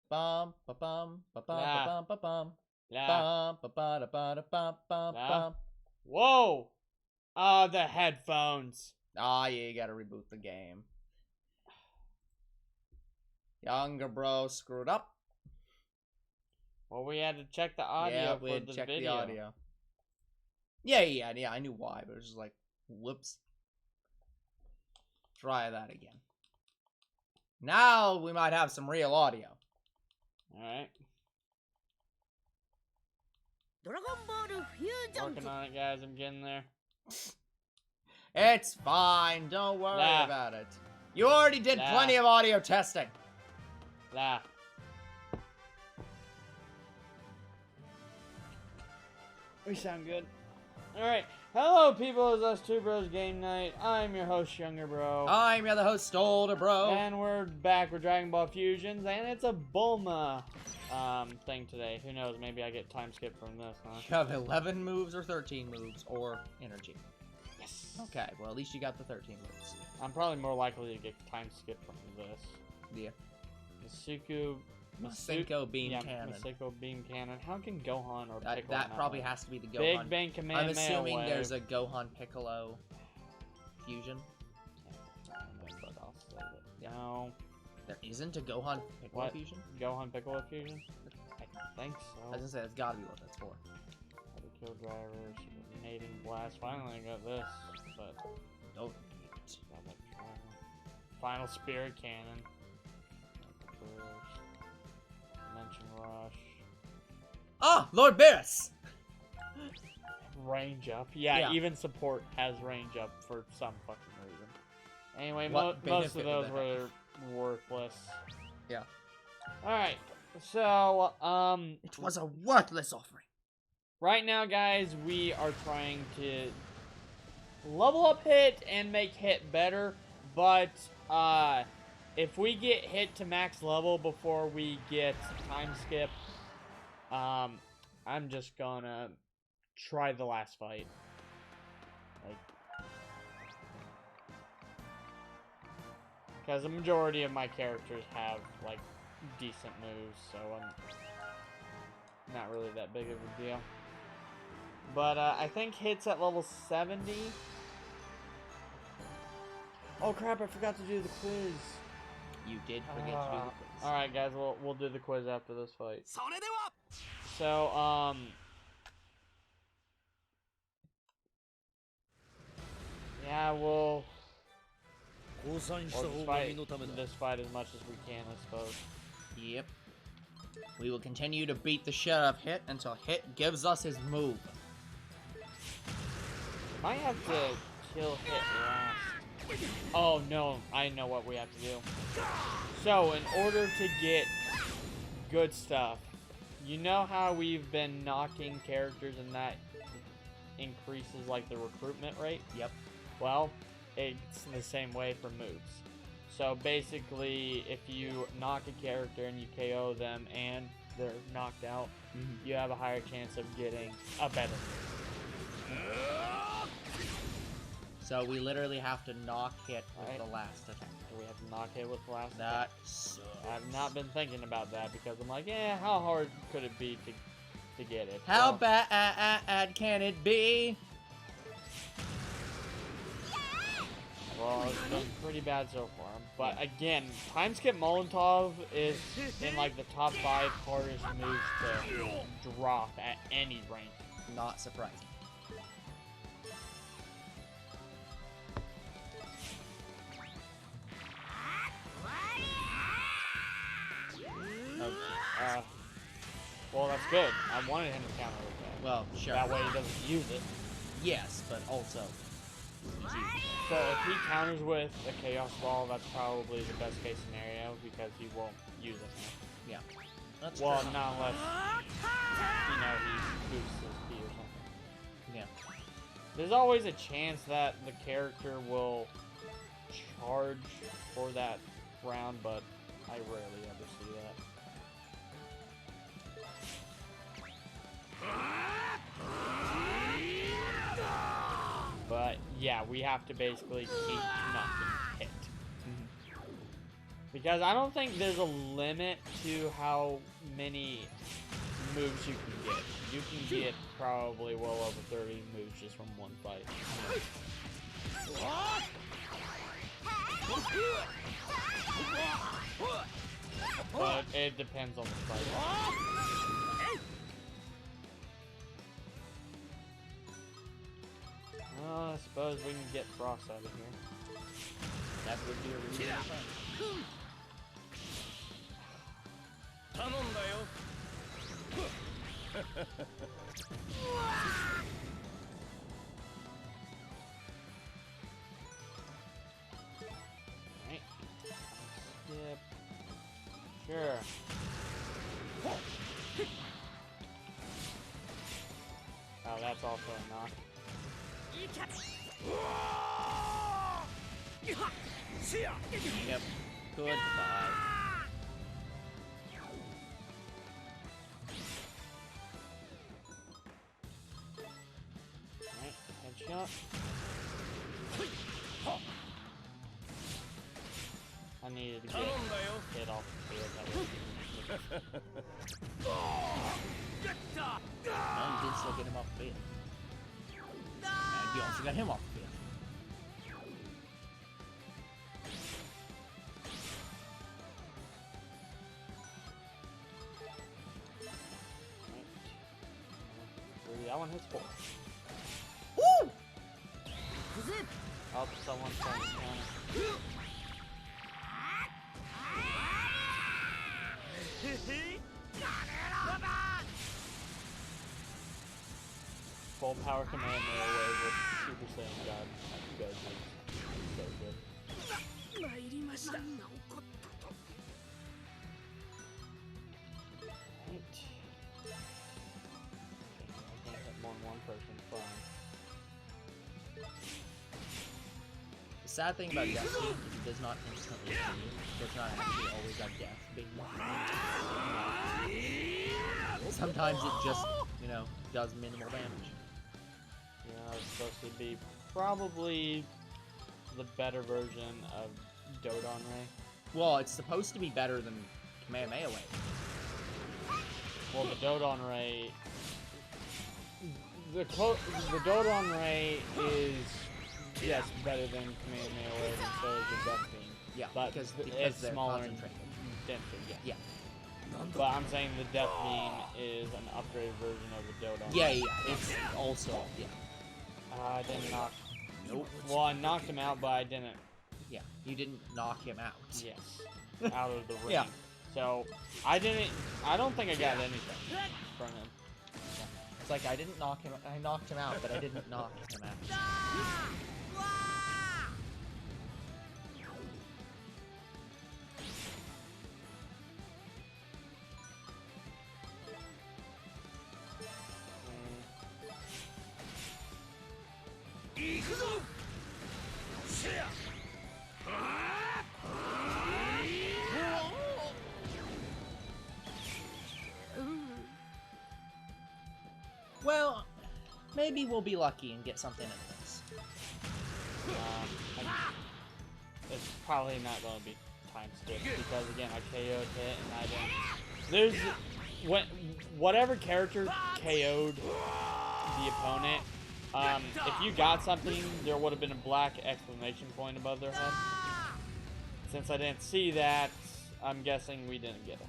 Bum ba bum ba bum ba La. bum ba bum. La. Bum ba ba da ba da bum bum La. bum. Whoa! Ah, the headphones. Ah, yeah, you gotta reboot the game. Younger bro screwed up. Well, we had to check the audio Yeah, we for had the checked video. the audio. Yeah, I knew why, but it was just like, whoops. Try that again. Now we might have some real audio. Alright. Working on it, guys. I'm getting there. It's fine. Don't worry Nah. about it. You already did Nah. plenty of audio testing. La. We sound good. Alright. Hello, people. It's us two bros game night. I'm your host, Younger Bro. I'm your other host, Older Bro. And we're back with Dragon Ball Fusions, and it's a Bulma thing today. Who knows? Maybe I get time skip from this, huh? You have 11 moves or 13 moves or energy. Yes. Okay, well, at least you got the 13 moves. I'm probably more likely to get time skip from this. Yeah. Masenko Beam Cannon. Masenko Beam Cannon. How can Gohan or Piccolo That probably one? has to be the Gohan. Big Bang Kamehameha I'm assuming wave. there's a Gohan Piccolo fusion. But I'll save it. Yeah. No. There isn't a Gohan Piccolo What? fusion? Gohan Piccolo fusion? I think I so. was gonna say, that's gotta be what that's for. Other kill driver, supernating blast. Finally, I got this, but Oh, got that driver. Final spirit cannon. Burst. Dimension rush. ah, Lord Beerus! Range up. Yeah, Yeah. even support has range up for some fucking reason. Anyway, What most of benefit those would that were worthless. Yeah. Alright, so, It was a worthless offering. right now, guys, we are trying to level up Hit and make Hit better, but, if we get Hit to max level before we get time skip, I'm just gonna try the last fight. Like, because the majority of my characters have, like, decent moves, so I'm not really that big of a deal. But, I think Hit's at level 70. Oh crap, I forgot to do the quiz. You did forget to do the quiz. Alright guys, we'll do the quiz after this fight. So, yeah, we'll just fight this fight as much as we can, I suppose. Yep. We will continue to beat the shit out of Hit until Hit gives us his move. Might have to kill Hit last. Oh no, I know what we have to do. So, in order to get good stuff, you know how we've been knocking characters and that increases like the recruitment rate? Yep. Well, it's the same way for moves. So basically, if you knock a character and you KO them and they're knocked out, you have a higher chance of getting a better move. So we literally have to knock Hit with Right. the last attack. We have to knock it with the last That attack. sucks. I've not been thinking about that because I'm like, yeah, how hard could it be to get it? How Well, bad can it be? Well, it's been pretty bad so far. But again, time skip Molotov is in like the top 5 hardest moves to drop at any rank. Not surprising. Okay. Well, that's good. I wanted him to counter with that. Well, sure. That way he doesn't use it. Yes, but also easy. So if he counters with a Chaos Ball, that's probably the best case scenario because he won't use it now. Yeah. That's Well, true. not unless, he boosts his P or something. Yeah. There's always a chance that the character will charge for that round, but I rarely ever see that. But yeah, we have to basically keep knocking Hit. Because I don't think there's a limit to how many moves you can get. You can get probably well over 30 moves just from one fight. But it depends on the fight. Well, I suppose we can get Frost out of here. That would be a really good fight. Right. Skip. Sure. Oh, that's also a knock. Yep. Goodbye. Right. Headshot. I needed to get hit off the field that way. Well, you did still get him off the field. And you also got him off the field. Right. That one hits 4. Woo! Oh, someone's trying to counter. Full power command away with Super Saiyan God. You guys are so good. Right. I can't hit more than one person. Fine. The sad thing about death being is it does not instantly kill you. It does not actually always have death being sometimes it just, you know, does minimal damage. Yeah, it's supposed to be probably the better version of Dodon Ray. Well, it's supposed to be better than Kamehameha Wave. Well, the Dodon Ray... The Dodon Ray is, yes, better than Kamehameha Wave, and so is the Death Beam. Yeah, but because it's they're smaller and concentrated. denser, yeah. Yeah. But I'm saying the Death Beam is an upgraded version of the Dodon. Yeah, yeah, it's also, yeah. I didn't knock... Nope. Well, I knocked him out, but I didn't... Yeah, you didn't knock him out. Yes. Out of the ring. Yeah. So, I don't think I got anything from him. It's like I didn't knock him. I knocked him out, but I didn't knock him out. Well, maybe we'll be lucky and get something in this. It's probably not going to be time skip because again I KO'd it and I didn't. Whatever character KO'd the opponent, if you got something, there would have been a black exclamation point above their head. Since I didn't see that, I'm guessing we didn't get it.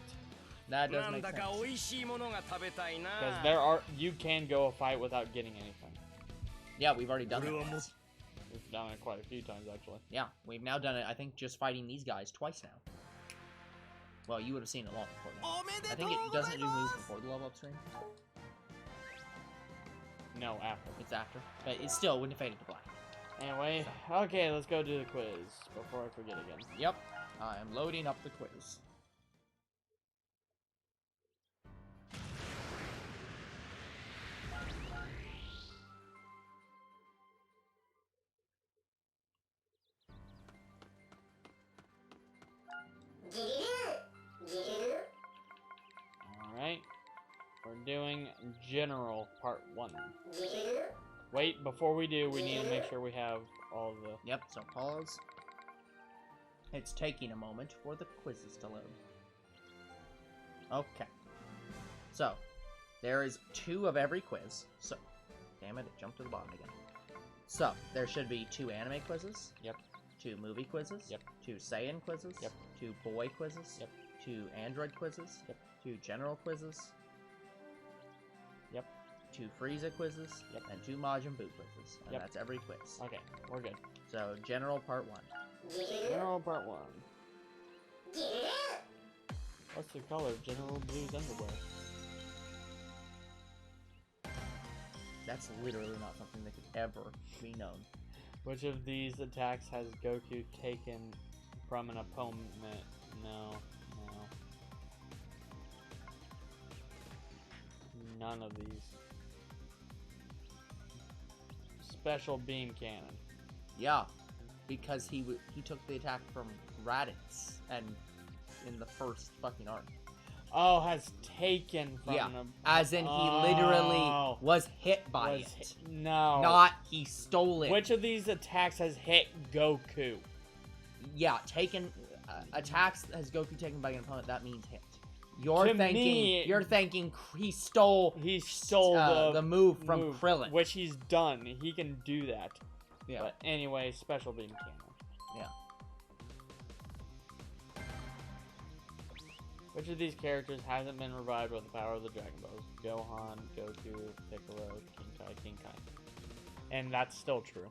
That does make sense. Because you can go a fight without getting anything. Yeah, we've already done that once. We've done it quite a few times, actually. Yeah, we've now done it, I think, just fighting these guys twice now. Well, you would have seen it long before that. I think it doesn't do moves before the level up screen. No, after. It's after. But it still wouldn't have faded to black. Anyway, okay, let's go do the quiz before I forget again. Yep, I am loading up the quiz. Alright, we're doing General Part 1. Wait, before we do, we need to make sure we have all of the... Yep, so pause. It's taking a moment for the quizzes to load. Okay. So, there is 2 of every quiz. So, damn it, it jumped to the bottom again. So, there should be 2 anime quizzes. Yep. 2 movie quizzes. Yep. 2 Saiyan quizzes. Yep. 2 boy quizzes. Yep. 2 android quizzes. Yep. 2 general quizzes. Yep. 2 Frieza quizzes. Yep. And 2 Majin Buu quizzes. And Yep. that's every quiz. Okay, we're good. So, general part 1. General part 1. What's the color of General Blue's underwear? That's literally not something that could ever be known. Which of these attacks has Goku taken from an opponent? No. None of these. Special beam cannon. Yeah, because he took the attack from Raditz and in the first fucking arc. Oh, has taken from as in he literally was hit by it. No. Not he stole it. Which of these attacks has hit Goku? Yeah, taken attacks has Goku taken by an opponent, that means hit. You're thinking he stole the move from Krillin. Which he's done. He can do that. Yeah. But anyway, special beam cannon. Yeah. Which of these characters hasn't been revived with the power of the Dragon Balls? Gohan, Goku, Piccolo, King Kai. And that's still true.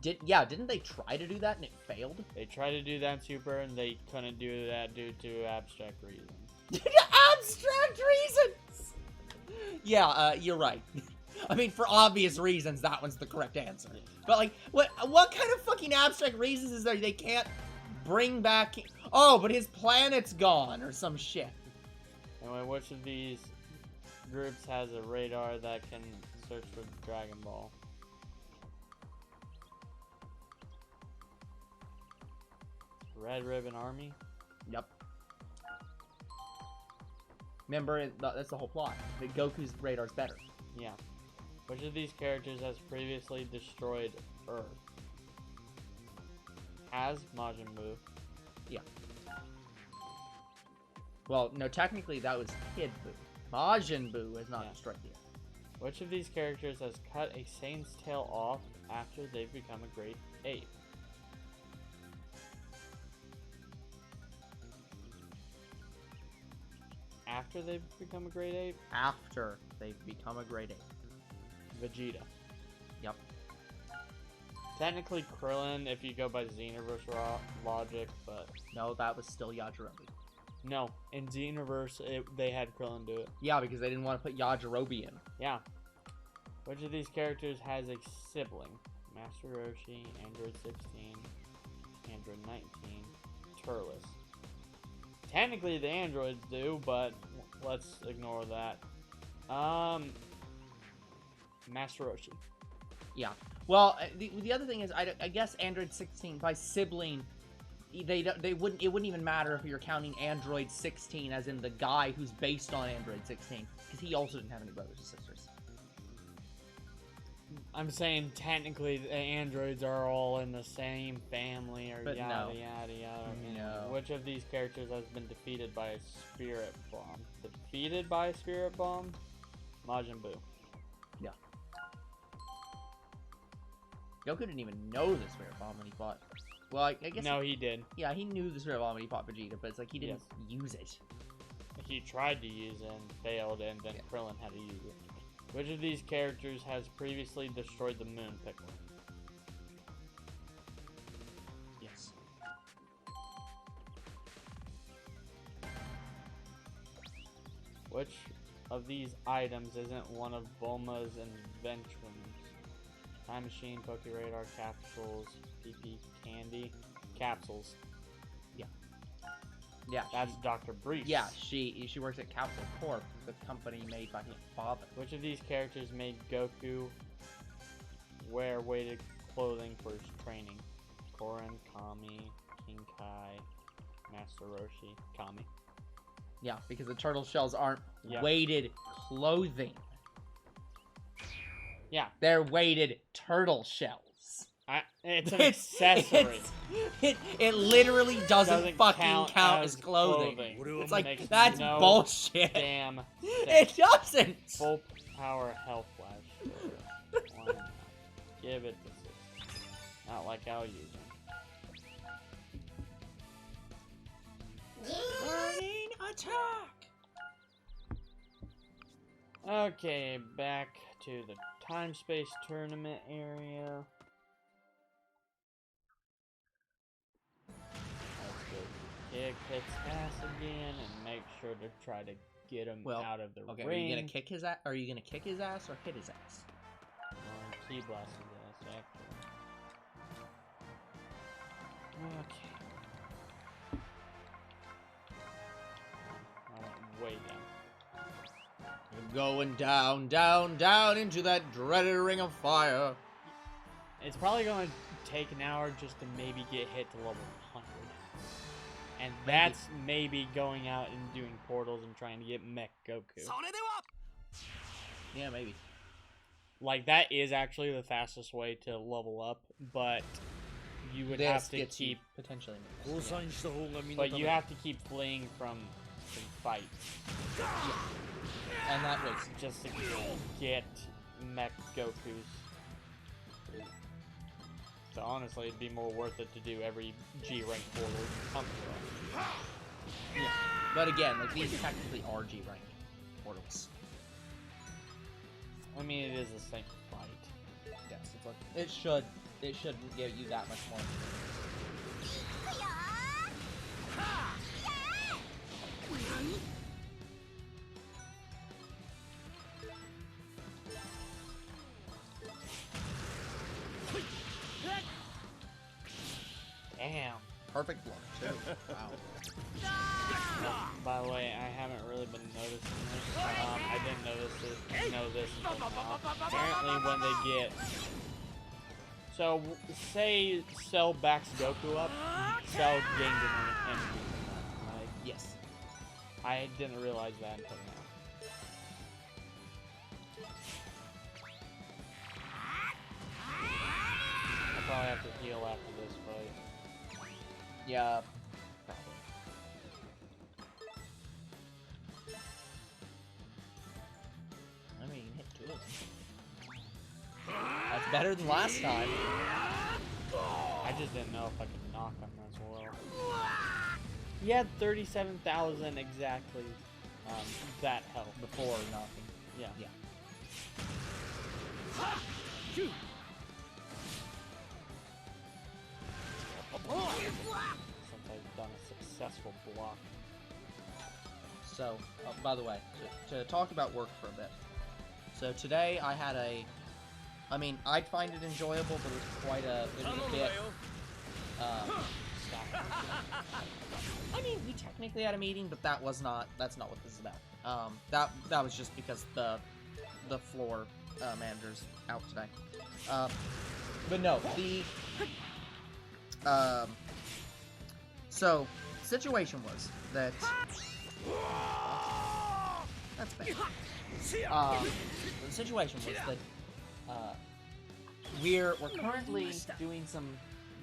Didn't they try to do that and it failed? They tried to do that in Super and they couldn't do that due to abstract reasons. Abstract reasons! Yeah, you're right. I mean, for obvious reasons, that one's the correct answer. But, like, what kind of fucking abstract reasons is there they can't bring back... Oh, but his planet's gone, or some shit. Anyway, which of these groups has a radar that can search for Dragon Ball? Red Ribbon Army? Yep. Remember, that's the whole plot. That Goku's radar's better. Yeah. Which of these characters has previously destroyed Earth? Has Majin Buu? Yeah. Well, no, technically that was Kid Buu. Majin Buu has not destroyed the Earth. Which of these characters has cut a Saiyan's tail off after they've become a Great Ape? After they've become a Great Ape? After they've become a Great Ape. Vegeta. Yep. Technically Krillin, if you go by Xenoverse logic, but... No, that was still Yajirobe. No, in Xenoverse, they had Krillin do it. Yeah, because they didn't want to put Yajirobe in. Yeah. Which of these characters has a sibling? Master Roshi, Android 16, Android 19, Turles. Technically the androids do, but let's ignore that. Master Roshi. Yeah. Well, the other thing is, I guess Android 16 by sibling, it wouldn't even matter if you're counting Android 16 as in the guy who's based on Android 16, because he also didn't have any brothers or sisters. I'm saying technically the androids are all in the same family, or but yada yada yada. No. Which of these characters has been defeated by a spirit bomb? Defeated by a spirit bomb? Majin Buu. Yeah. Goku didn't even know the spirit bomb when he fought. Well, I guess. No, he did. Yeah, he knew the spirit bomb when he fought Vegeta, but it's like he didn't use it. He tried to use it and failed, and then Krillin had to use it. Which of these characters has previously destroyed the moon, Piccolo? Yes. Which of these items isn't one of Bulma's inventions? Time machine, Poke Radar, capsules, PP candy, capsules. Yeah. Yeah. That's Dr. Briefs. Yeah, she works at Capsule Corp, the company made by his father. Which of these characters made Goku wear weighted clothing for his training? Korin, Kami, King Kai, Master Roshi, Kami. Yeah, because the turtle shells aren't weighted clothing. Yeah. They're weighted turtle shells. It's an accessory. It literally doesn't fucking count as clothing. clothing. It's like, Makes that's no bullshit. Damn. It doesn't. Full power health flash. Why not? Give it to 6. Not like I'll use them. Burning attack. Okay, back to the time-space tournament area. Let's go kick his ass again and make sure to try to get him out of the Okay, ring. are you gonna kick his ass? Are you gonna kick his ass or hit his ass? Key blast his ass, actually. Okay. I went way down. You're going down, down, down into that dreaded ring of fire. It's probably going to take an hour just to maybe get hit to level 100. And that's maybe going out and doing portals and trying to get Mech Goku. Yeah, maybe. Like, that is actually the fastest way to level up, but you would have to keep... potentially. But you have to keep fleeing from fights. Yeah. And that was just to get Mech Goku's. So honestly, it'd be more worth it to do every G rank portal. Yeah. But again, like, these technically are G rank portals. I mean, it is the same fight. Yes, it's like, it should give you that much more. Damn. Perfect block, too. Wow. By the way, I haven't really been noticing this. I didn't know this until now. Apparently when they get... So, say Cell backs Goku up, Cell gains an energy. Right? Yes. I didn't realize that until now. I'll probably have to heal after this fight. Yeah. Probably. I mean, hit 2 of them. That's better than last time. I just didn't know if I could knock him as well. He had 37,000 exactly that health. Before knocking. Yeah. Yeah. Since I've done a successful block. So, by the way, to talk about work for a bit. So today I had I mean, I'd find it enjoyable, but it was a bit, I mean, we technically had a meeting, but that's not what this is about. That was just because the floor manager's out today. But no, so, situation was that, that's bad. The situation was that, we're currently doing some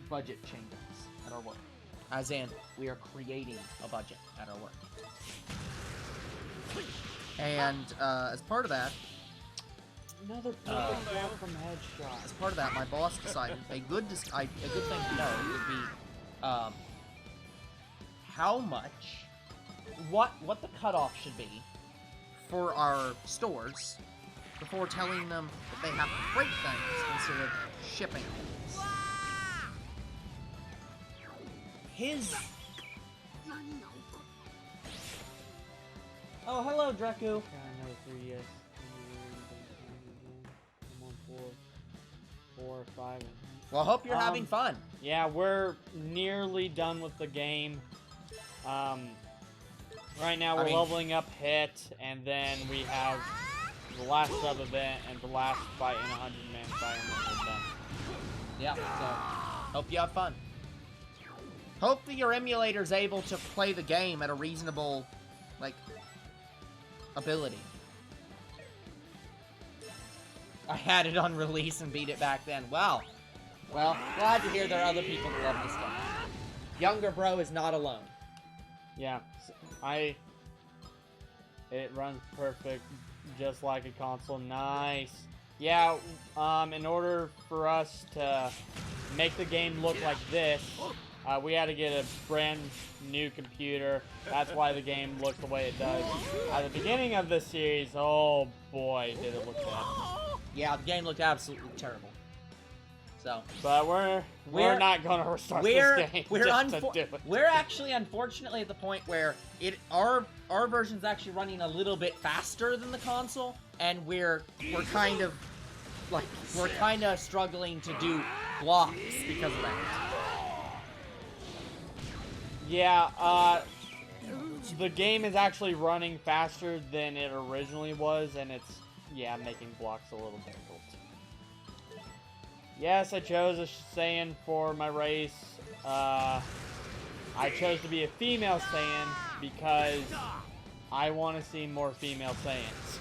budget changes at our work. As in, we are creating a budget at our work. And, as part of that, Another perfect block from headshot. as part of that, my boss decided a good thing to know would be, how much, what the cutoff should be for our stores before telling them that they have to freight things instead of shipping things. Oh, hello, Draku. Got another 3 yes. I'm on 4 or 5. Well, I hope you're having fun. Yeah, we're nearly done with the game. Right now we're leveling up Hit, and then we have the last sub event and the last fight in 100-man fight, and then we're done. Yeah, so hope you have fun. Hope that your emulator's able to play the game at a reasonable, like, ability. I had it on release and beat it back then. Wow. Well, glad to hear there are other people that love this game. Younger bro is not alone. Yeah, it runs perfect, just like a console. Nice. Yeah, in order for us to make the game look like this, we had to get a brand new computer. That's why the game looked the way it does. At the beginning of the series, oh boy, did it look bad. Yeah, the game looked absolutely terrible. So, but we're not gonna restart this game. We're actually unfortunately at the point where our version's actually running a little bit faster than the console, and we're kind of struggling to do blocks because of that. Yeah, the game is actually running faster than it originally was, and it's making blocks a little difficult. Yes, I chose a Saiyan for my race. I chose to be a female Saiyan because I want to see more female Saiyans.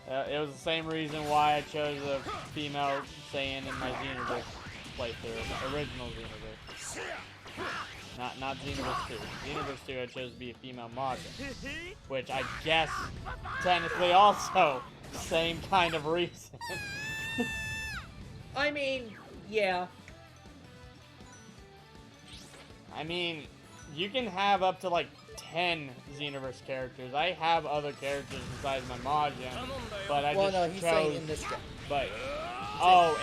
It was the same reason why I chose a female Saiyan in my Xenoverse playthrough, original Xenoverse. Not Xenoverse 2. Xenoverse 2 I chose to be a female Majin, which I guess technically also same kind of reason. I mean, yeah. I mean, you can have up to like 10 Xenoverse characters. I have other characters besides my Majin, but I just he's chose. saying in this game. But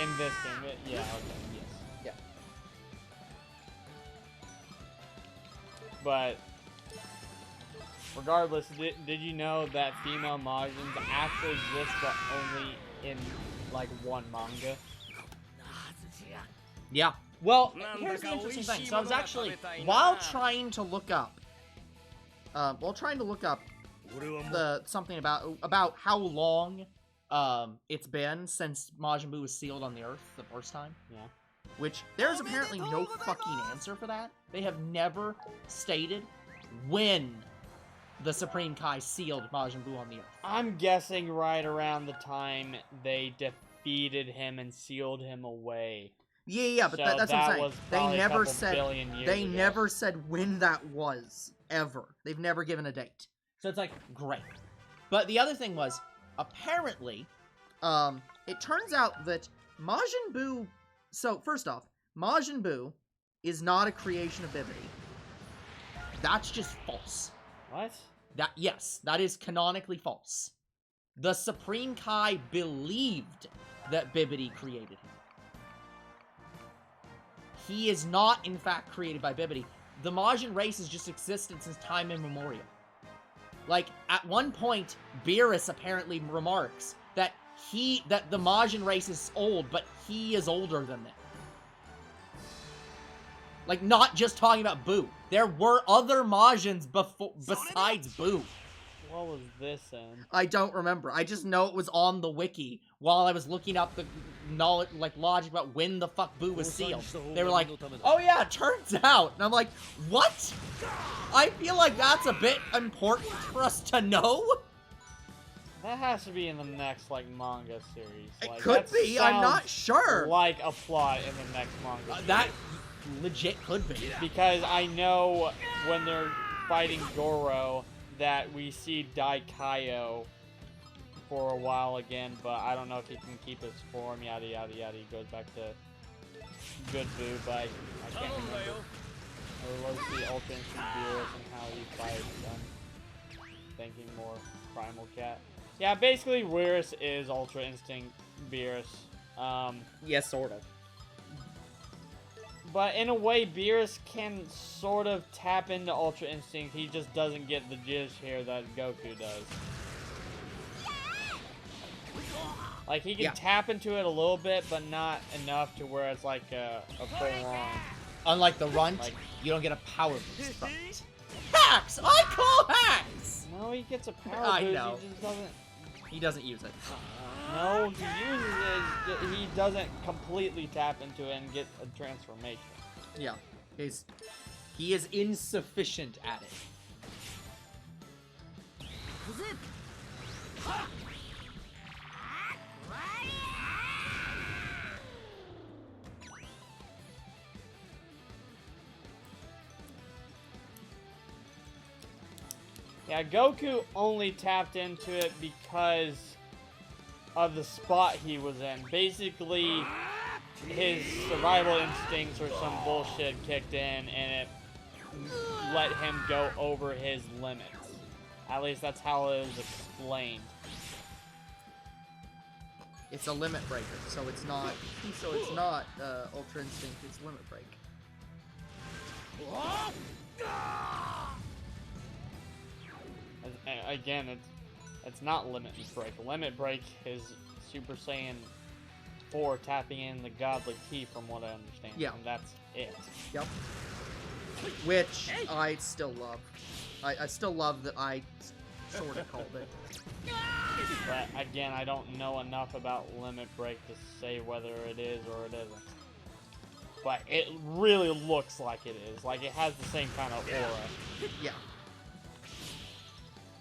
in this game, yeah, okay, yes. Yeah. But regardless, did you know that female Majins actually exist, but only in like one manga? Yeah. Well, here's the interesting thing. So I was actually, while trying to look up something about how long it's been since Majin Buu was sealed on the Earth the first time. Yeah. Which there's apparently no fucking answer for that. They have never stated when the Supreme Kai sealed Majin Buu on the Earth. I'm guessing right around the time they defeated him and sealed him away. Yeah, but So that's what I'm was saying. They ago. never said when that was, ever. They've never given a date. So it's like, great. But the other thing was, apparently, it turns out that Majin Buu... So, first off, Majin Buu is not a creation of Bibidi. That's just false. What? Yes, that is canonically false. The Supreme Kai believed that Bibidi created him. He is not, in fact, created by Bibidi. The Majin race has just existed since time immemorial. Like, at one point, Beerus apparently remarks that the Majin race is old, but he is older than them. Like, not just talking about Buu. There were other Majins besides Buu. What was this in? I don't remember. I just know it was on the wiki while I was looking up the knowledge, like, logic about when the fuck Buu was sealed. They were like, oh yeah, it turns out. And I'm like, what? I feel like that's a bit important for us to know. That has to be in the next, like, manga series. Like, it could be, I'm not sure. Like a plot in the next manga series. That legit could be. Because I know when they're fighting Goro that we see Daikaio for a while again, but I don't know if he can keep his form, yada yada yada. He goes back to good Buu, but I can't remember. I would love to see Ultra Instinct Beerus and how he fights them. Thinking more Primal Cat. Yeah, basically Beerus is Ultra Instinct Beerus. Yes, sort of. But in a way, Beerus can sort of tap into Ultra Instinct. He just doesn't get the jizz here that Goku does. Like, he can tap into it a little bit, but not enough to where it's like a full-on. Unlike the Runt, you don't get a power boost from it. Hacks! I call hacks! No, he gets a power boost. I know. He just doesn't... He doesn't use it. No, he uses it. He doesn't completely tap into it and get a transformation. Yeah. He is insufficient at it. Yeah, Goku only tapped into it because of the spot he was in. Basically, his survival instincts or some bullshit kicked in, and it let him go over his limits. At least that's how it was explained. It's a limit breaker, so it's not. Ultra Instinct. It's limit break. Again, it's not limit break. Limit break is Super Saiyan 4 tapping in the godly key, from what I understand. Yeah, and that's it. Yep. Which I still love. I still love that I sort of called it. But again, I don't know enough about limit break to say whether it is or it isn't. But it really looks like it is. Like it has the same kind of aura. Yeah.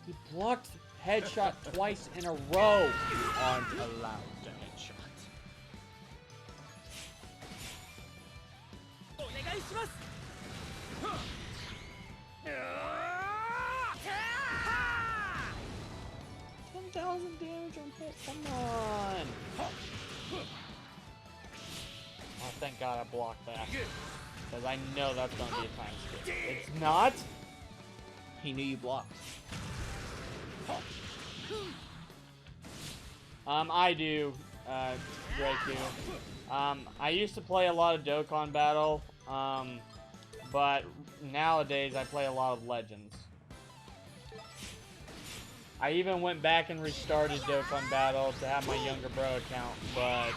He blocked headshot twice in a row. You aren't allowed to headshot. Damage on hit. Come on. Oh, thank God I blocked that. Because I know that's going to be a time skip. It's not? He knew you blocked. I do, Draku. I used to play a lot of Dokkan Battle, but nowadays I play a lot of Legends. I even went back and restarted Dokkan Battle to have my younger bro account, but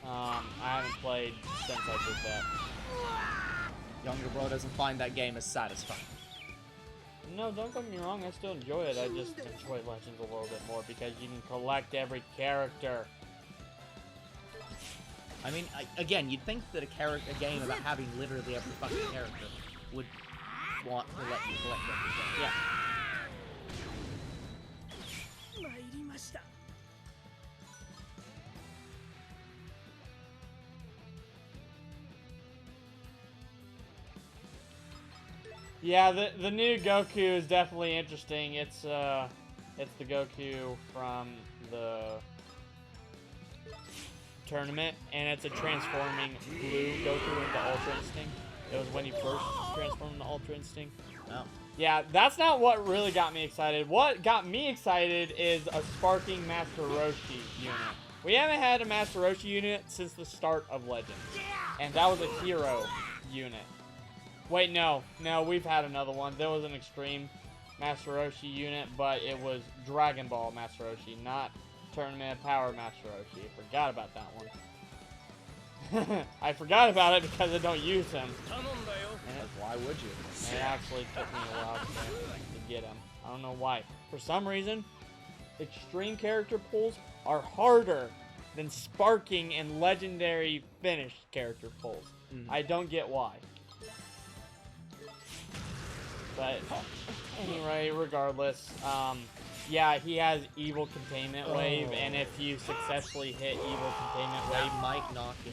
I haven't played since I did that. Younger bro doesn't find that game as satisfying. No, don't get me wrong, I still enjoy it. I just enjoy Legends a little bit more because you can collect every character. I mean, again, you'd think that a game about having literally every fucking character would want to let you collect everything. Yeah. Yeah, the new Goku is definitely interesting. It's the Goku from the tournament, and it's a transforming blue Goku into Ultra Instinct. It was when he first transformed into Ultra Instinct. Oh. Yeah, that's not what really got me excited. What got me excited is a sparking Master Roshi unit. We haven't had a Master Roshi unit since the start of Legends, and that was a hero unit. Wait, no, we've had another one. There was an Extreme Master Roshi unit, but it was Dragon Ball Master Roshi, not Tournament Power Master Roshi. I forgot about that one. I forgot about it because I don't use him. And Why would you? it actually took me a while to get him. I don't know why. For some reason, extreme character pulls are harder than sparking and legendary finished character pulls. I don't get why. But anyway, regardless, yeah, he has Evil Containment Wave, and if you successfully hit Evil Containment Wave,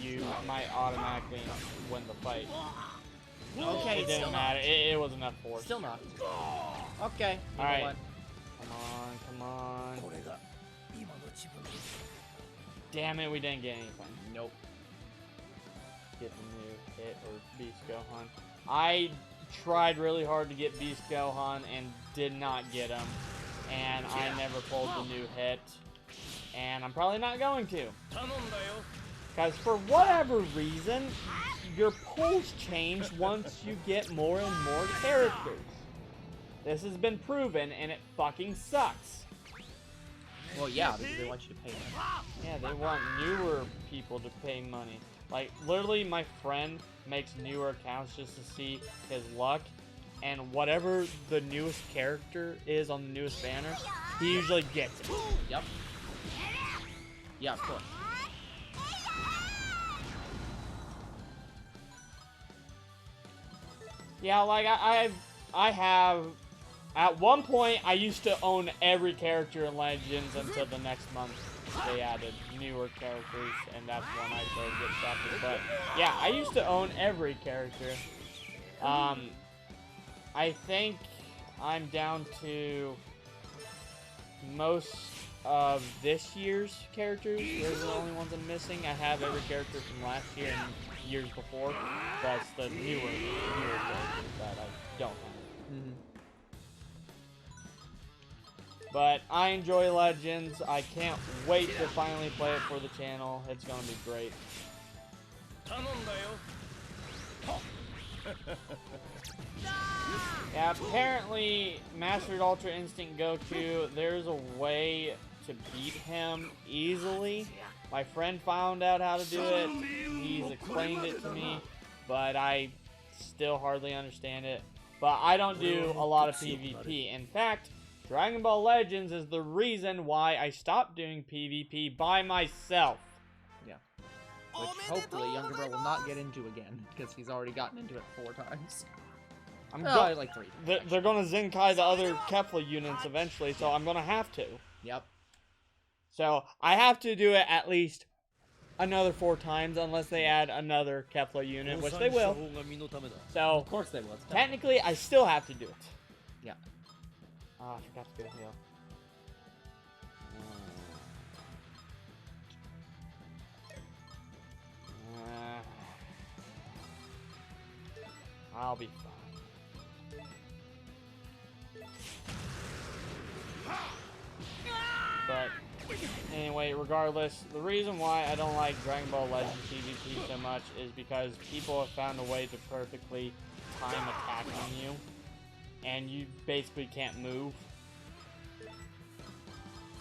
you might automatically win the fight. Okay, It didn't matter. It was enough force. Still not. Okay. Alright. Come on. Damn it, we didn't get anything. Nope. Get the new hit or Beast Gohan. I tried really hard to get Beast Gohan and did not get him. And I never pulled the new hit. And I'm probably not going to. Because for whatever reason, your pulls change once you get more and more characters. This has been proven, and it fucking sucks. Well, yeah, because they want you to pay money. Yeah, they want newer people to pay money. Like, literally, my friend makes newer accounts just to see his luck. And whatever the newest character is on the newest banner, he usually gets it. Yep. Yeah, of course. Yeah, like, I have... At one point, I used to own every character in Legends until the next month they added newer characters, and that's when I started to get shafted. But, yeah, I used to own every character. I think I'm down to most of this year's characters. Those are the only ones I'm missing. I have every character from last year and years before, plus the newer characters that I don't have. Mm-hmm. But I enjoy Legends. I can't wait to finally play it for the channel. It's gonna be great. Yeah, apparently, Mastered Ultra Instinct Goku, there's a way to beat him easily. My friend found out how to do it. He's explained it to me, but I still hardly understand it. But I don't do a lot of PvP. In fact, Dragon Ball Legends is the reason why I stopped doing PvP by myself. Yeah. Which hopefully Younger Bro will not get into again, because he's already gotten into it 4 times. Like 3 times. They're gonna Zenkai the other Kefla units eventually, so I'm gonna have to. Yep. So, I have to do it at least another 4 times, unless they add another Kefla unit, which they will. So, Of course they will. technically, I still have to do it. Yeah. Oh, I forgot to go heal. I'll be fine. But anyway, regardless, the reason why I don't like Dragon Ball Legends PvP so much is because people have found a way to perfectly time attacking you, and you basically can't move.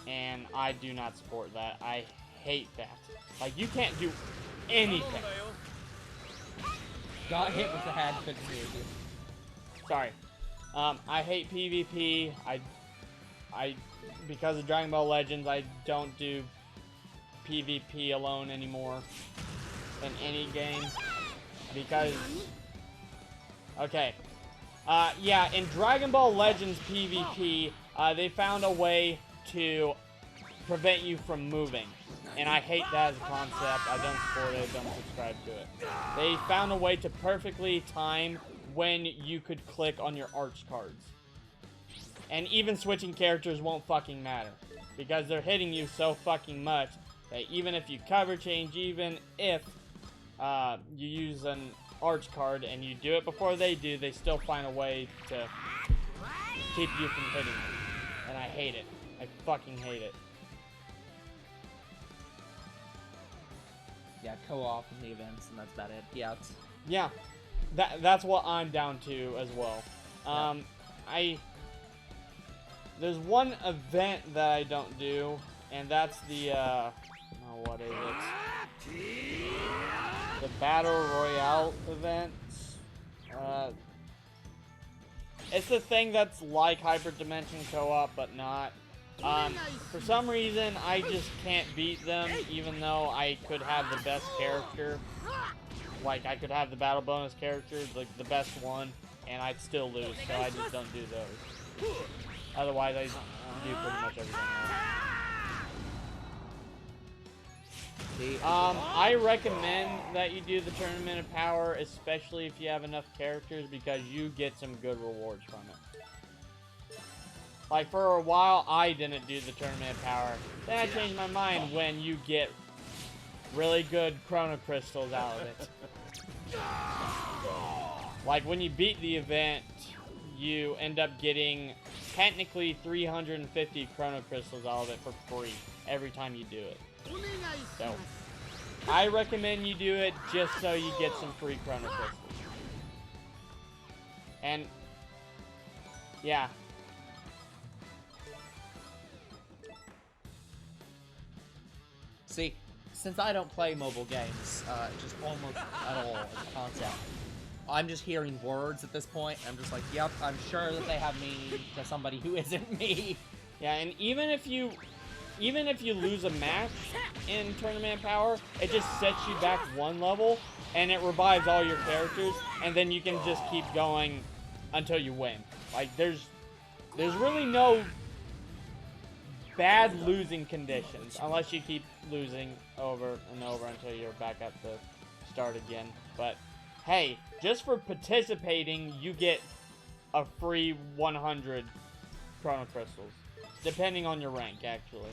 And I do not support that. I hate that. Like, you can't do anything. Got hit with the hand, couldn't hear you. Sorry. I hate PvP. Because of Dragon Ball Legends, I don't do PvP alone anymore in any game. Because, okay. Yeah, in Dragon Ball Legends PvP, they found a way to prevent you from moving. And I hate that as a concept. I don't support it, don't subscribe to it. They found a way to perfectly time when you could click on your arch cards. And even switching characters won't fucking matter. Because they're hitting you so fucking much that even if you cover change, even if you use an arch card and you do it before they do, they still find a way to keep you from hitting them. And I hate it. I fucking hate it. Yeah, co-op in the events, and that's about it. Yeah, Yeah, that's what I'm down to as well. There's one event that I don't do, and that's the, what is it? The Battle Royale event. It's the thing that's like Hyperdimension Co-op, but not. For some reason, I just can't beat them, even though I could have the best character. Like, I could have the battle bonus character, like the best one, and I'd still lose, so I just don't do those. Otherwise, I do pretty much everything else. I recommend that you do the Tournament of Power, especially if you have enough characters, because you get some good rewards from it. Like, for a while, I didn't do the Tournament of Power. Then I changed my mind when you get really good Chrono Crystals out of it. Like, when you beat the event, you end up getting technically 350 Chrono Crystals out of it for free every time you do it. So, I recommend you do it just so you get some free Chrono Crystals. And, yeah. See, since I don't play mobile games, just almost at all as a concept, I'm just hearing words at this point. I'm just like, yep, I'm sure that they have meaning to somebody who isn't me. Yeah, and even if you lose a match in Tournament Power, it just sets you back 1 level, and it revives all your characters, and then you can just keep going until you win. Like, there's really no bad losing conditions, unless you keep losing over and over until you're back at the start again. But hey, just for participating, you get a free 100 Chrono Crystals. Depending on your rank, actually.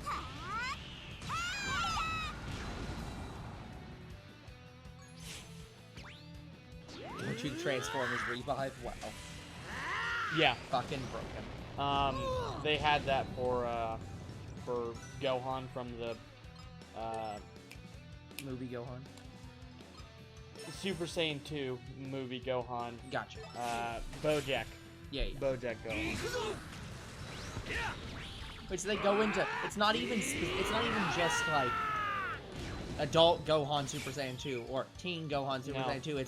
Which you Transformers Revive? Wow. Yeah. Fucking broken. They had that for Gohan from the Movie Gohan. Super Saiyan 2 movie Gohan. Gotcha. Bojack. Yeah. Bojack Gohan. Which they go into. It's not even just like adult Gohan Super Saiyan 2 or teen Gohan Super Saiyan 2.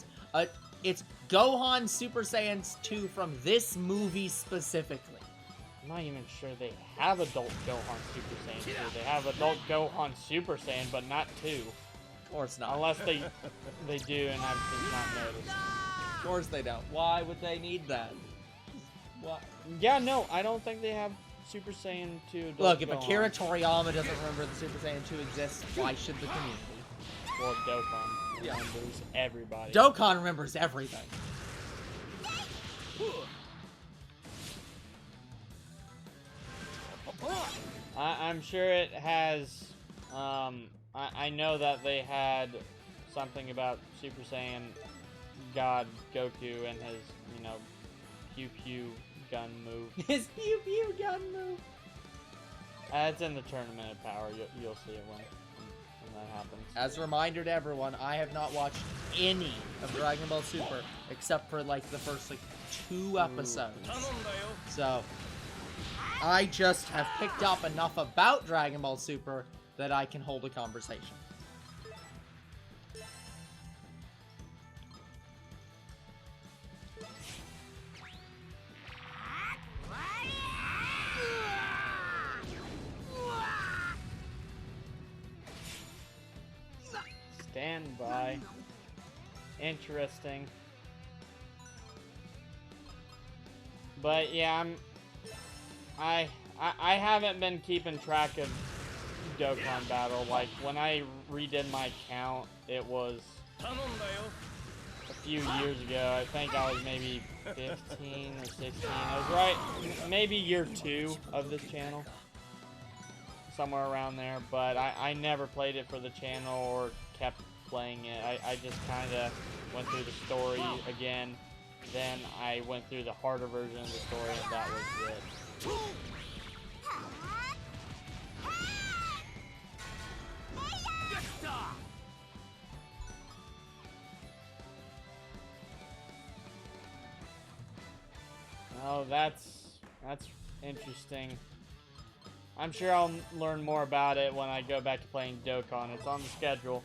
It's Gohan Super Saiyan 2 from this movie specifically. I'm not even sure they have adult Gohan Super Saiyan 2. They have adult Gohan Super Saiyan, but not 2. Of course not. Unless they do, and I've just not noticed. Of course they don't. Why would they need that? What? Yeah, no, I don't think they have Super Saiyan 2 adult Look, if Gohan. Akira Toriyama doesn't remember the Super Saiyan 2 exists, why should the community? Or Dokkan remembers everybody. Dokkan remembers everything. I'm sure it has. I know that they had something about Super Saiyan God Goku and his, pew pew gun move. His pew pew gun move. It's in the Tournament of Power. You'll see it when that happens. As a reminder to everyone, I have not watched any of Dragon Ball Super except for like the first 2 episodes. So I just have picked up enough about Dragon Ball Super that I can hold a conversation. Stand by. Interesting. But yeah, I haven't been keeping track of Dokkan Battle. Like when I redid my account, it was a few years ago. I think I was maybe 15 or 16. It was right, maybe year 2 of this channel. Somewhere around there, but I never played it for the channel or kept playing it. I just kind of went through the story again, then I went through the harder version of the story, and that was it. Oh, that's interesting. I'm sure I'll learn more about it when I go back to playing Dokkan. It's on the schedule.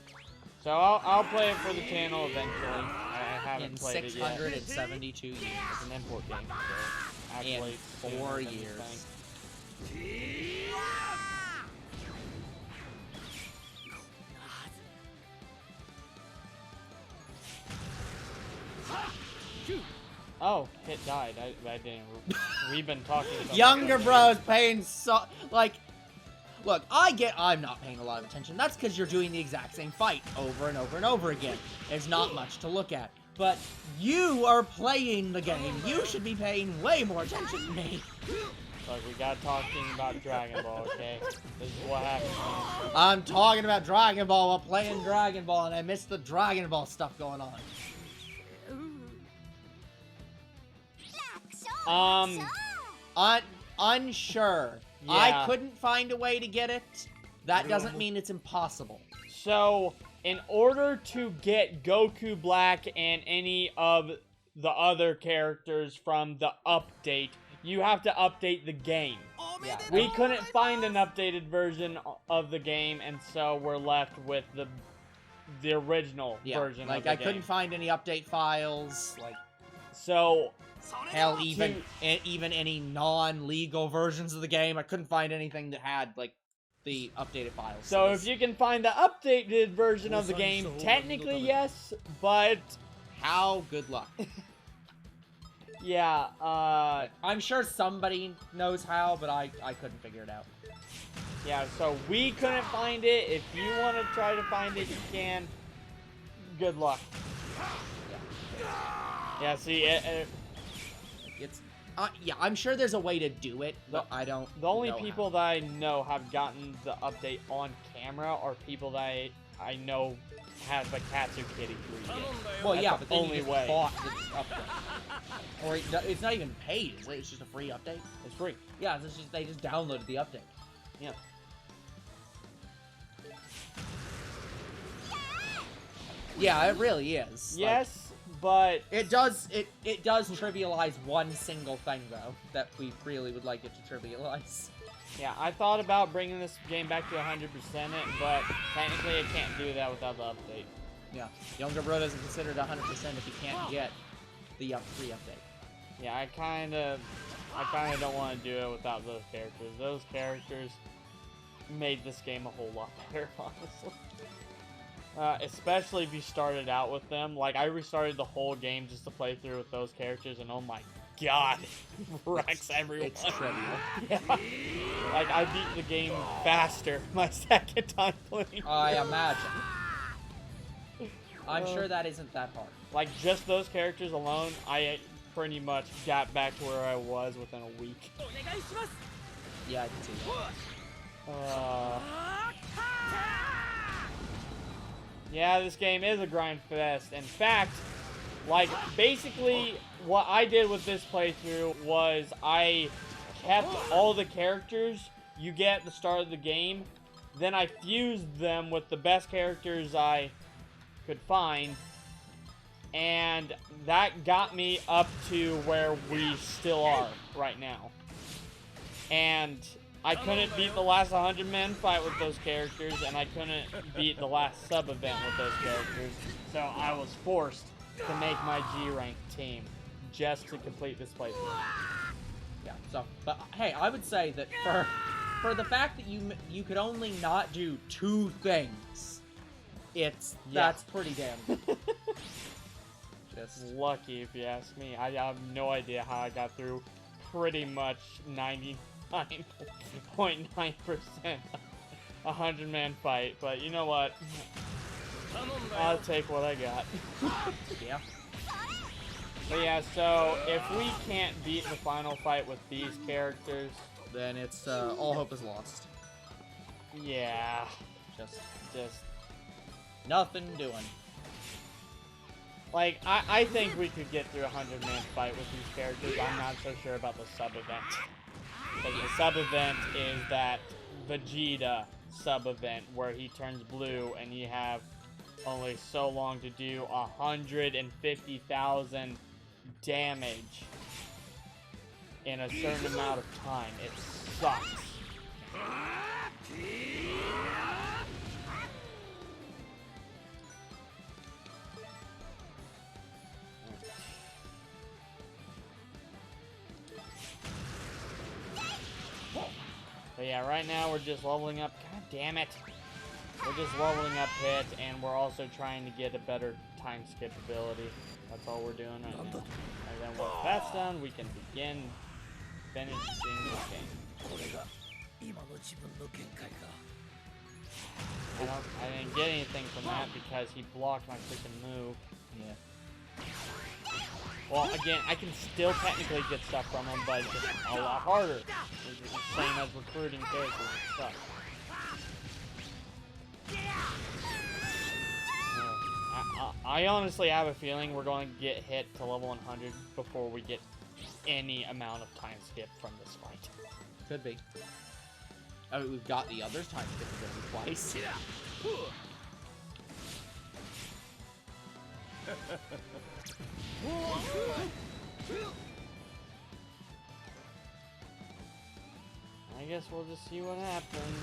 So I'll play it for the channel eventually. I haven't played it yet. 672 years. It's an import game, so actually In 4 years. Oh, it died. I didn't. We've been talking about Younger bros paying look, I'm not paying a lot of attention. That's because you're doing the exact same fight over and over and over again. There's not much to look at. But you are playing the game. You should be paying way more attention to me. Look, we got talking about Dragon Ball, okay? This is what happens, man. I'm talking about Dragon Ball while playing Dragon Ball, and I missed the Dragon Ball stuff going on. Unsure. Yeah. I couldn't find a way to get it. That doesn't mean it's impossible. So, in order to get Goku Black and any of the other characters from the update, you have to update the game. Yeah. We couldn't find an updated version of the game, and so we're left with the original version of the I game. couldn't find any update files. So, hell, even any non-legal versions of the game, I couldn't find anything that had the updated files. So if you can find the updated version of the game, technically yes, but how? Good luck. Yeah, I'm sure somebody knows how, but I couldn't figure it out. Yeah, so we couldn't find it. If you want to try to find it, you can. Good luck. Yeah, see, Yeah, I'm sure there's a way to do it, but I don't. The only know people how. that I know have gotten the update on camera are people that I know have a Katsu Kitty 3D. Well, That's yeah, the but then only you just way. bought the update. Or it's not even paid, is it? It's just a free update. It's free. Yeah, it's just they just downloaded the update. Yeah. Yeah, it really is. Yes, but It does trivialize one single thing though that we really would like it to trivialize. yeah, I thought about bringing this game back to 100% it, but technically I can't do that without the update. Yeah, Younger Bro doesn't consider it 100% if you can't get the free update. Yeah, I kind of don't want to do it without those characters. Those characters made this game a whole lot better, honestly. Especially if you started out with them. Like, I restarted the whole game just to play through with those characters, and oh my god, wrecks everyone. It's trivial. Yeah. Like, I beat the game faster my second time playing. I imagine. I'm sure that isn't that hard. Like, just those characters alone, I pretty much got back to where I was within a week. Yeah, I can see that. Yeah, this game is a grind fest. In fact, like, basically, what I did with this playthrough was I kept all the characters you get at the start of the game, then I fused them with the best characters I could find, and that got me up to where we still are right now. And I couldn't beat the last 100-man fight with those characters, and I couldn't beat the last sub-event with those characters, so I was forced to make my G-rank team just to complete this playthrough. Yeah. So, but hey, I would say that for the fact that you could only not do 2 things, that's pretty damn good. Just Lucky, if you ask me. I have no idea how I got through pretty much 99.9% 100-man fight, but you know what? I'll take what I got. yeah. But yeah, so if we can't beat the final fight with these characters, Then it's all hope is lost. yeah, Just nothing doing. like, I think we could get through a 100-man fight with these characters. I'm not so sure about the sub-event. Because the sub-event is that Vegeta sub-event where he turns blue and you have only so long to do 150,000 damage in a certain amount of time. It sucks. But yeah, right now we're just leveling up. God damn it. We're just leveling up hit, and we're also trying to get a better time skip ability. That's all we're doing right now. And then once that's done, we can begin finishing this game. I didn't get anything from that because he blocked my freaking move. Yeah. Well, again, I can still technically get stuff from him, but it's just a lot harder. It's just the same as recruiting characters and stuff. I honestly have a feeling we're going to get hit to level 100 before we get any amount of time skip from this fight. Could be. I mean, we've got the other time skip ability twice. I guess we'll just see what happens.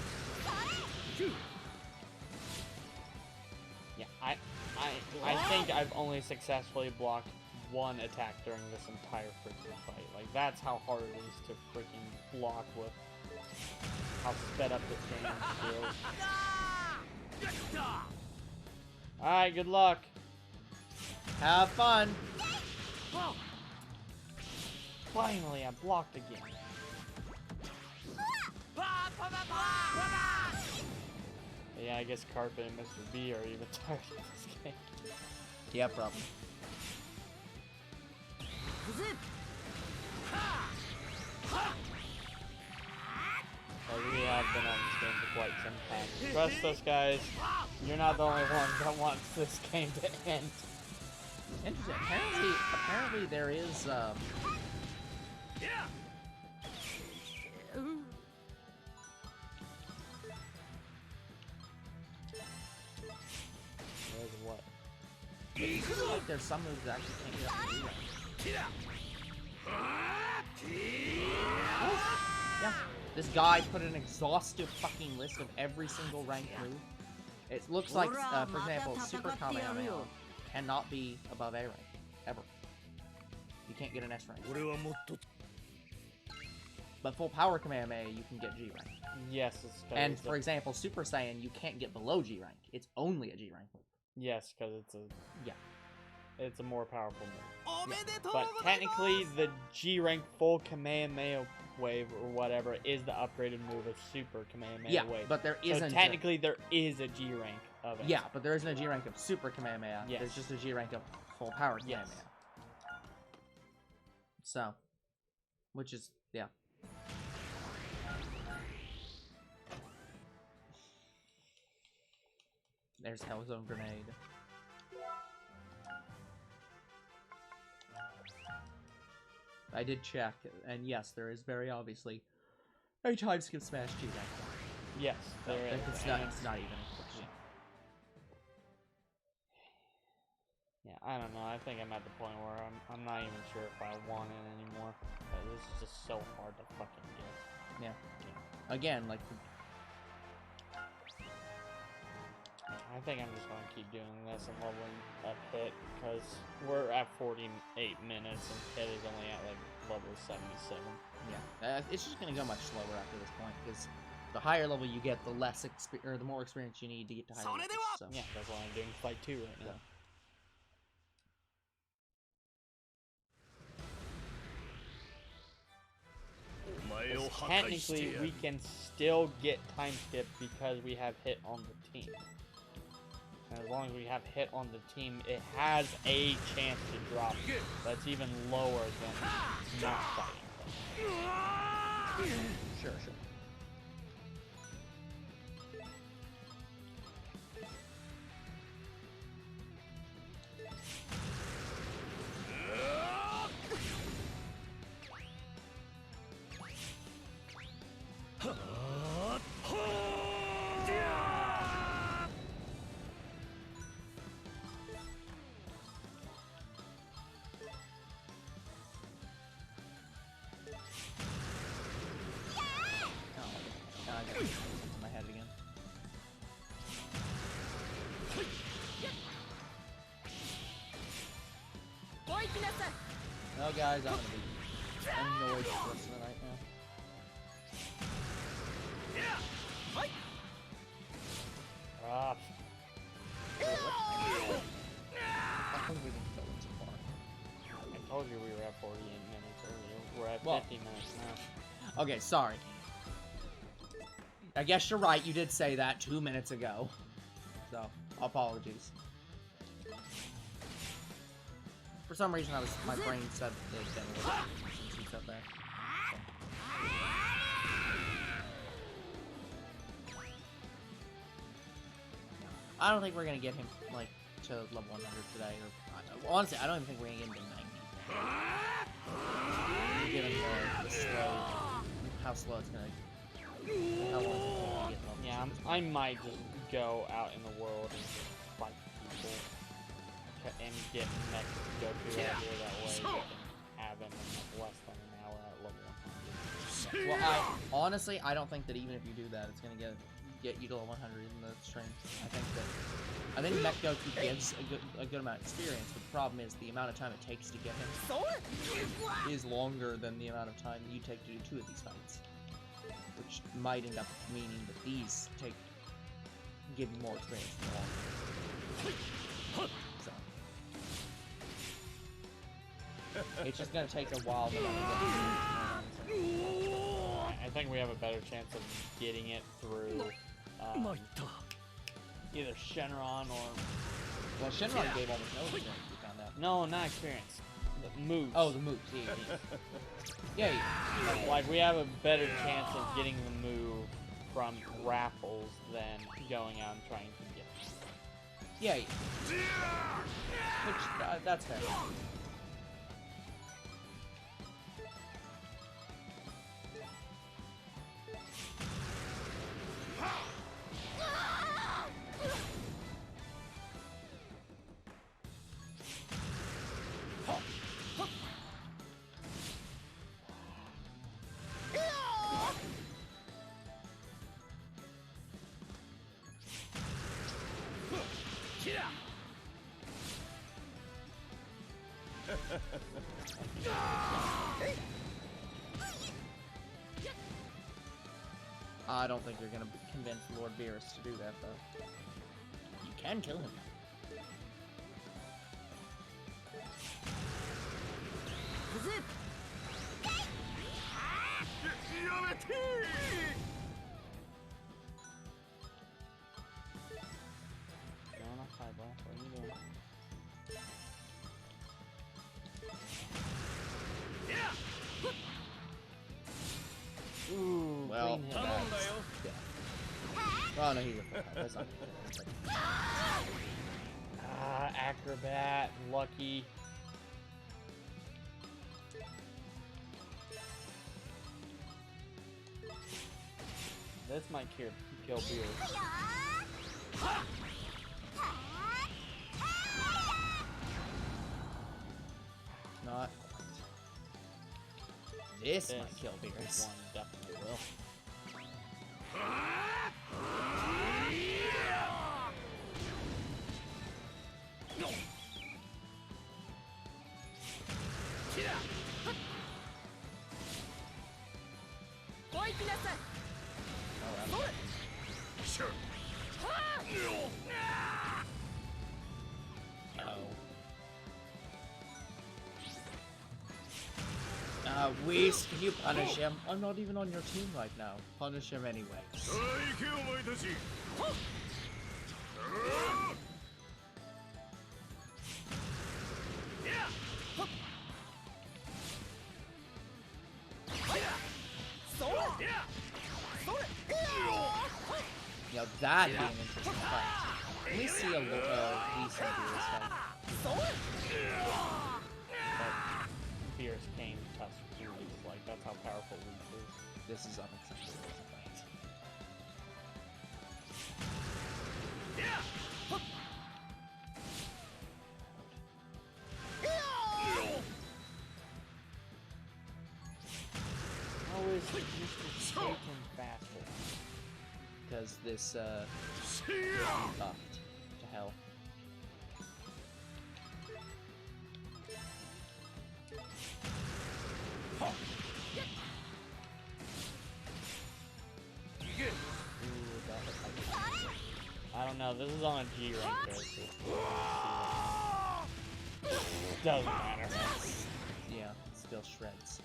Yeah, I think I've only successfully blocked one attack during this entire freaking fight. Like, that's how hard it is to freaking block with how sped up this game feels. Alright, good luck. Have fun. Finally, I blocked again. Yeah, I guess Carpet and Mr. B are even tired of this game. Yeah, probably. Because we have been on this game for quite some time. Trust us, guys. You're not the only one that wants this game to end. Interesting. Apparently there is, There's what? it seems like there's some moves that actually can't get up to G rank. Yeah. This guy put an exhaustive fucking list of every single rank move. It looks like, for example, Super Kamehameha cannot be above A rank. Ever. You can't get an S rank. But full power Kamehameha, you can get G rank. Yes, it's And, for example, Super Saiyan, you can't get below G rank. It's only a G rank move. Yes, because it's a... Yeah. It's a more powerful move. Yeah. But technically, the G rank full Kamehameha wave or whatever is the upgraded move of Super Kamehameha Yeah, wave. but there So isn't. technically, there is a G rank of it. Yeah, but there isn't a G rank of Super Kamehameha. Yes. There's just a G rank of full power Kamehameha. Yes. So, which is, yeah. There's Hellzone Grenade. I did check, and yes, there is very obviously a time skip smash G rank. Yes, there is. It's not even a question. Yeah, I don't know. I think I'm at the point where I'm not even sure if I want it anymore. This is just so hard to fucking get. Yeah. Again, like... I think I'm just going to keep doing this and leveling up Hit, because we're at 48 minutes and Hit is only at, like, level 77. Yeah, it's just going to go much slower after this point, because the higher level you get, the less or the more experience you need to get to higher levels. So. Yeah, that's why I'm doing Fight 2 right now. Technically, we can still get time skip because we have Hit on the team. And as long as we have Hit on the team, it has a chance to drop. That's even lower than not fighting. Sure. My head again. Oh, guys, I'm gonna be annoyed for the rest of the night now. Ah, I think we've been going too far. I told you we were at 48 minutes earlier. We're at 50 minutes now. Okay, sorry. I guess you're right, you did say that 2 minutes ago. So, apologies. For some reason, my brain said it didn't work since you said that. I don't think we're gonna get him, like, to level 100 today, or... honestly, I don't even think we're gonna get him to 90. Given the slow... how slow it's gonna... how long it's gonna take to get level Yeah, 60. I might just go out in the world and just fight people and get mech to go through right here. That way we can have him in like less than an hour at level 100. Well, honestly, I don't think that even if you do that, it's gonna get you to level 100 in the stream. I think Mech Goku gives a good amount of experience, but the problem is the amount of time it takes to get him is longer than the amount of time you take to do 2 of these fights, which might end up meaning that these give you more experience in the long run. So it's just gonna take a while. I think we have a better chance of getting it through either Shenron or... Well, Shenron gave almost no experience, we found out. No, not experience. The moves. Oh, the moves. Yeah, yeah. Like, we have a better chance of getting the move from raffles than going out and trying to get it. Yeah, yeah. Which, that's fair. I don't think you're gonna convince Lord Beerus to do that, though. You can kill him. What are you doing? Ooh, Well, green hit. yeah. Oh no, he's a that's not good. Acrobat, lucky. This might kill Beerus. Not quite. This might kill Beerus. One definitely will. Whis, can you punish him? I'm not even on your team right now. Punish him anyway. Now that'd be an interesting fight. Let me see a decent Beerus fight. Beerus came touch release, like that's how powerful Leaf is. This is unacceptable as a fight. How is Mr. Satan faster? Because this buffed to hell. I don't know, this is on a G rank character. Doesn't matter. Yeah, it still shreds.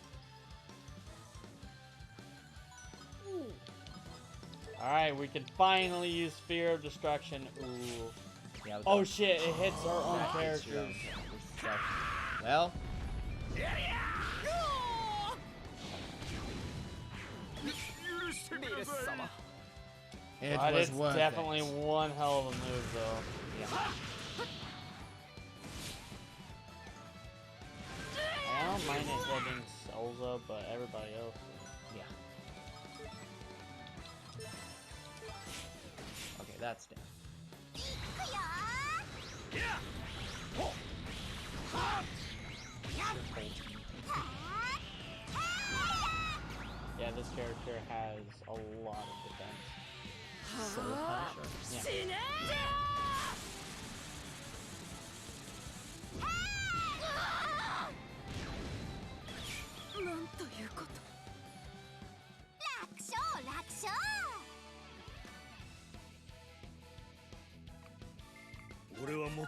Alright, we can finally use Sphere of Destruction. Ooh. Yeah, Oh shit, it hits our own hits your own characters. characters. Well. It But was it's worth definitely it. one hell of a move, though. Yeah. I don't mind it hitting Selza, but everybody else. Yeah. Okay, that's down. Yeah, this character has a lot of defense. Soul Punisher. Yeah.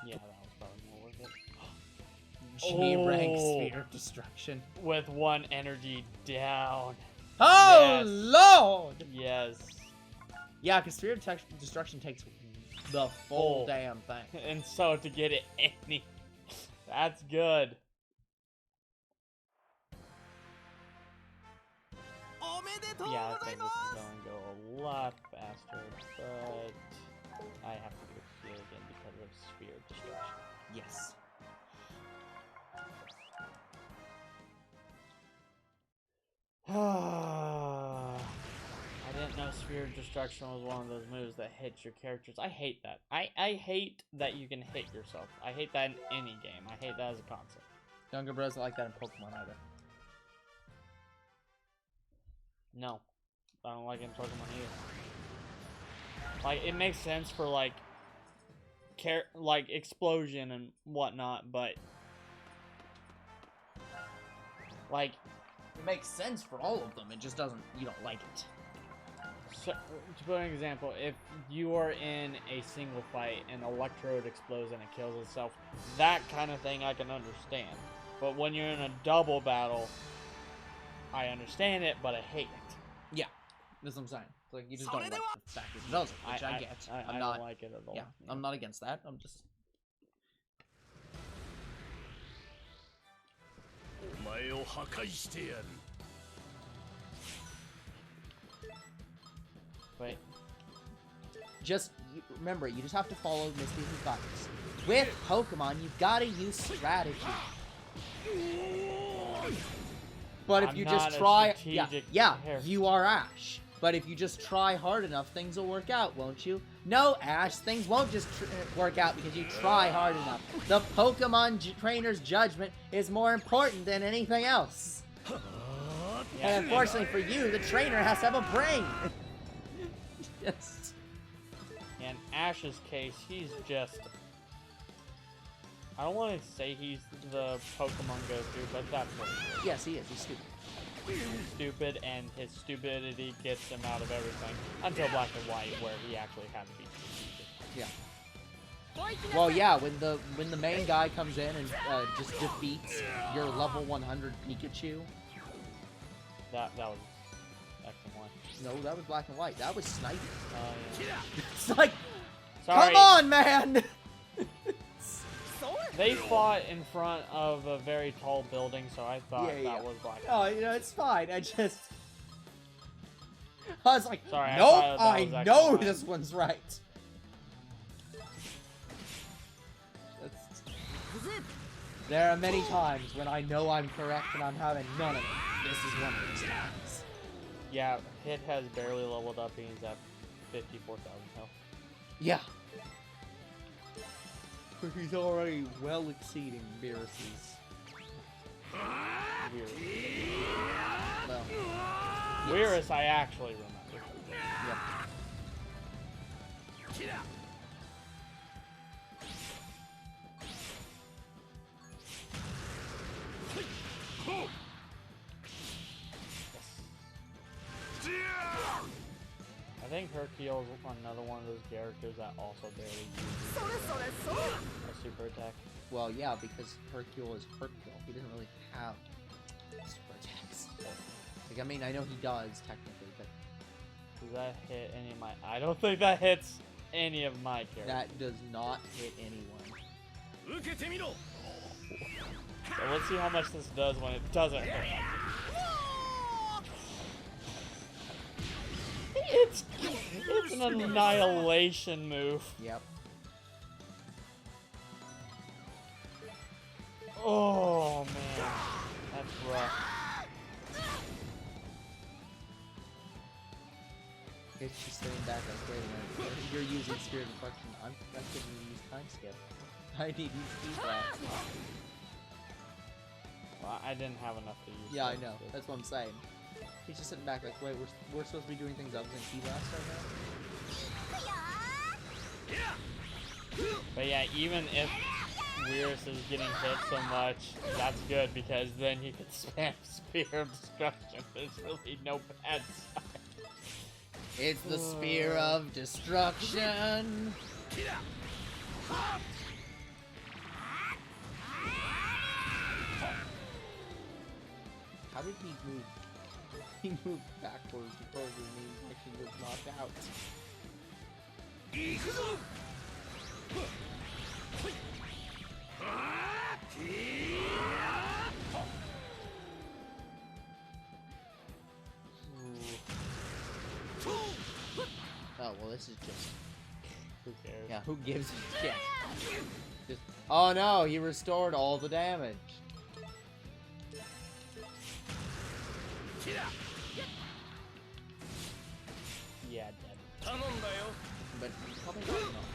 Yeah, that was probably more worth it. G-rank Oh. Sphere of Destruction. With one energy down. Oh, Yes. Lord! Yes. Yeah, because Sphere of Destruction takes the full damn thing. And so to get it any... That's good. Yeah, I think this is going to go a lot faster, but I have to do it again because of sphere destruction. Yes. I didn't know sphere destruction was one of those moves that hits your characters. I hate that. I hate that you can hit yourself. I hate that in any game. I hate that as a concept. Younger bros don't like that in Pokemon either. No. I don't like it in Pokemon either. Like, it makes sense for, like, explosion and whatnot, but... Like... It makes sense for all of them, it just doesn't... You don't like it. So, to put an example, if you are in a single fight and Electrode explodes and it kills itself, that kind of thing I can understand. But when you're in a double battle, I understand it, but I hate it. Yeah, that's what I'm saying. It's like, you just don't like the fact that it does it, which I get. I don't like it at all. Yeah, I'm not against that. I'm just... Wait. Just, remember, you just have to follow Misty's advice. With Pokemon, you've got to use strategy. But if you just try... Yeah, you are Ash. But if you just try hard enough, things will work out, won't you? No, Ash, things won't just work out because you try hard enough. The Pokemon trainer's judgment is more important than anything else. And unfortunately for you, the trainer has to have a brain. Just... In Ash's case, he's just... I don't want to say he's the Pokemon go-to, but that's what he is. Yes, he is. He's stupid. He's stupid, and his stupidity gets him out of everything until Black and White, where he actually had to be stupid. Yeah. Well, yeah, when the main guy comes in and just defeats your level 100 Pikachu. That was X and Y. No, that was Black and White. That was Snipey. Yeah. It's like, sorry. come on, man! They fought in front of a very tall building, so I thought that was Black and White. Oh, you know, it's fine. I was like, sorry, nope, I know this one's right. There are many times when I know I'm correct and I'm having none of it. This is one of those times. Yeah, Hit has barely leveled up and he's at 54,000 health. Yeah. He's already well exceeding Beerus's. Well, Beerus, I actually remember. Yep. I think Hercule's another one of those characters that also barely uses a super attack. Well, yeah, because Hercule is Hercule. He doesn't really have super attacks. Like, I mean, I know he does, technically, but... Does that hit any of my... I don't think that hits any of my characters. That does not hit anyone. So let's see how much this does when it doesn't hit. It's an annihilation move. Yep. Oh man, that's rough. It's just sitting back like, wait a minute, you're using Spirit of Reflection. I'm giving you use Time Skip. I need you to do that. Well, I didn't have enough to use. Yeah, I know. That's what I'm saying. He's just sitting back like, wait, we're supposed to be doing things other than T-Blast right now? But yeah, even if Beerus is getting hit so much, that's good because then you can spam Spear of Destruction. There's really no bad side. It's the Spear of Destruction! How did he move? He moved backwards before his knee actually was knocked out. this is just... Who cares? Yeah, who gives a shit? Just... Oh no, he restored all the damage. Yeah, dead. But probably not enough.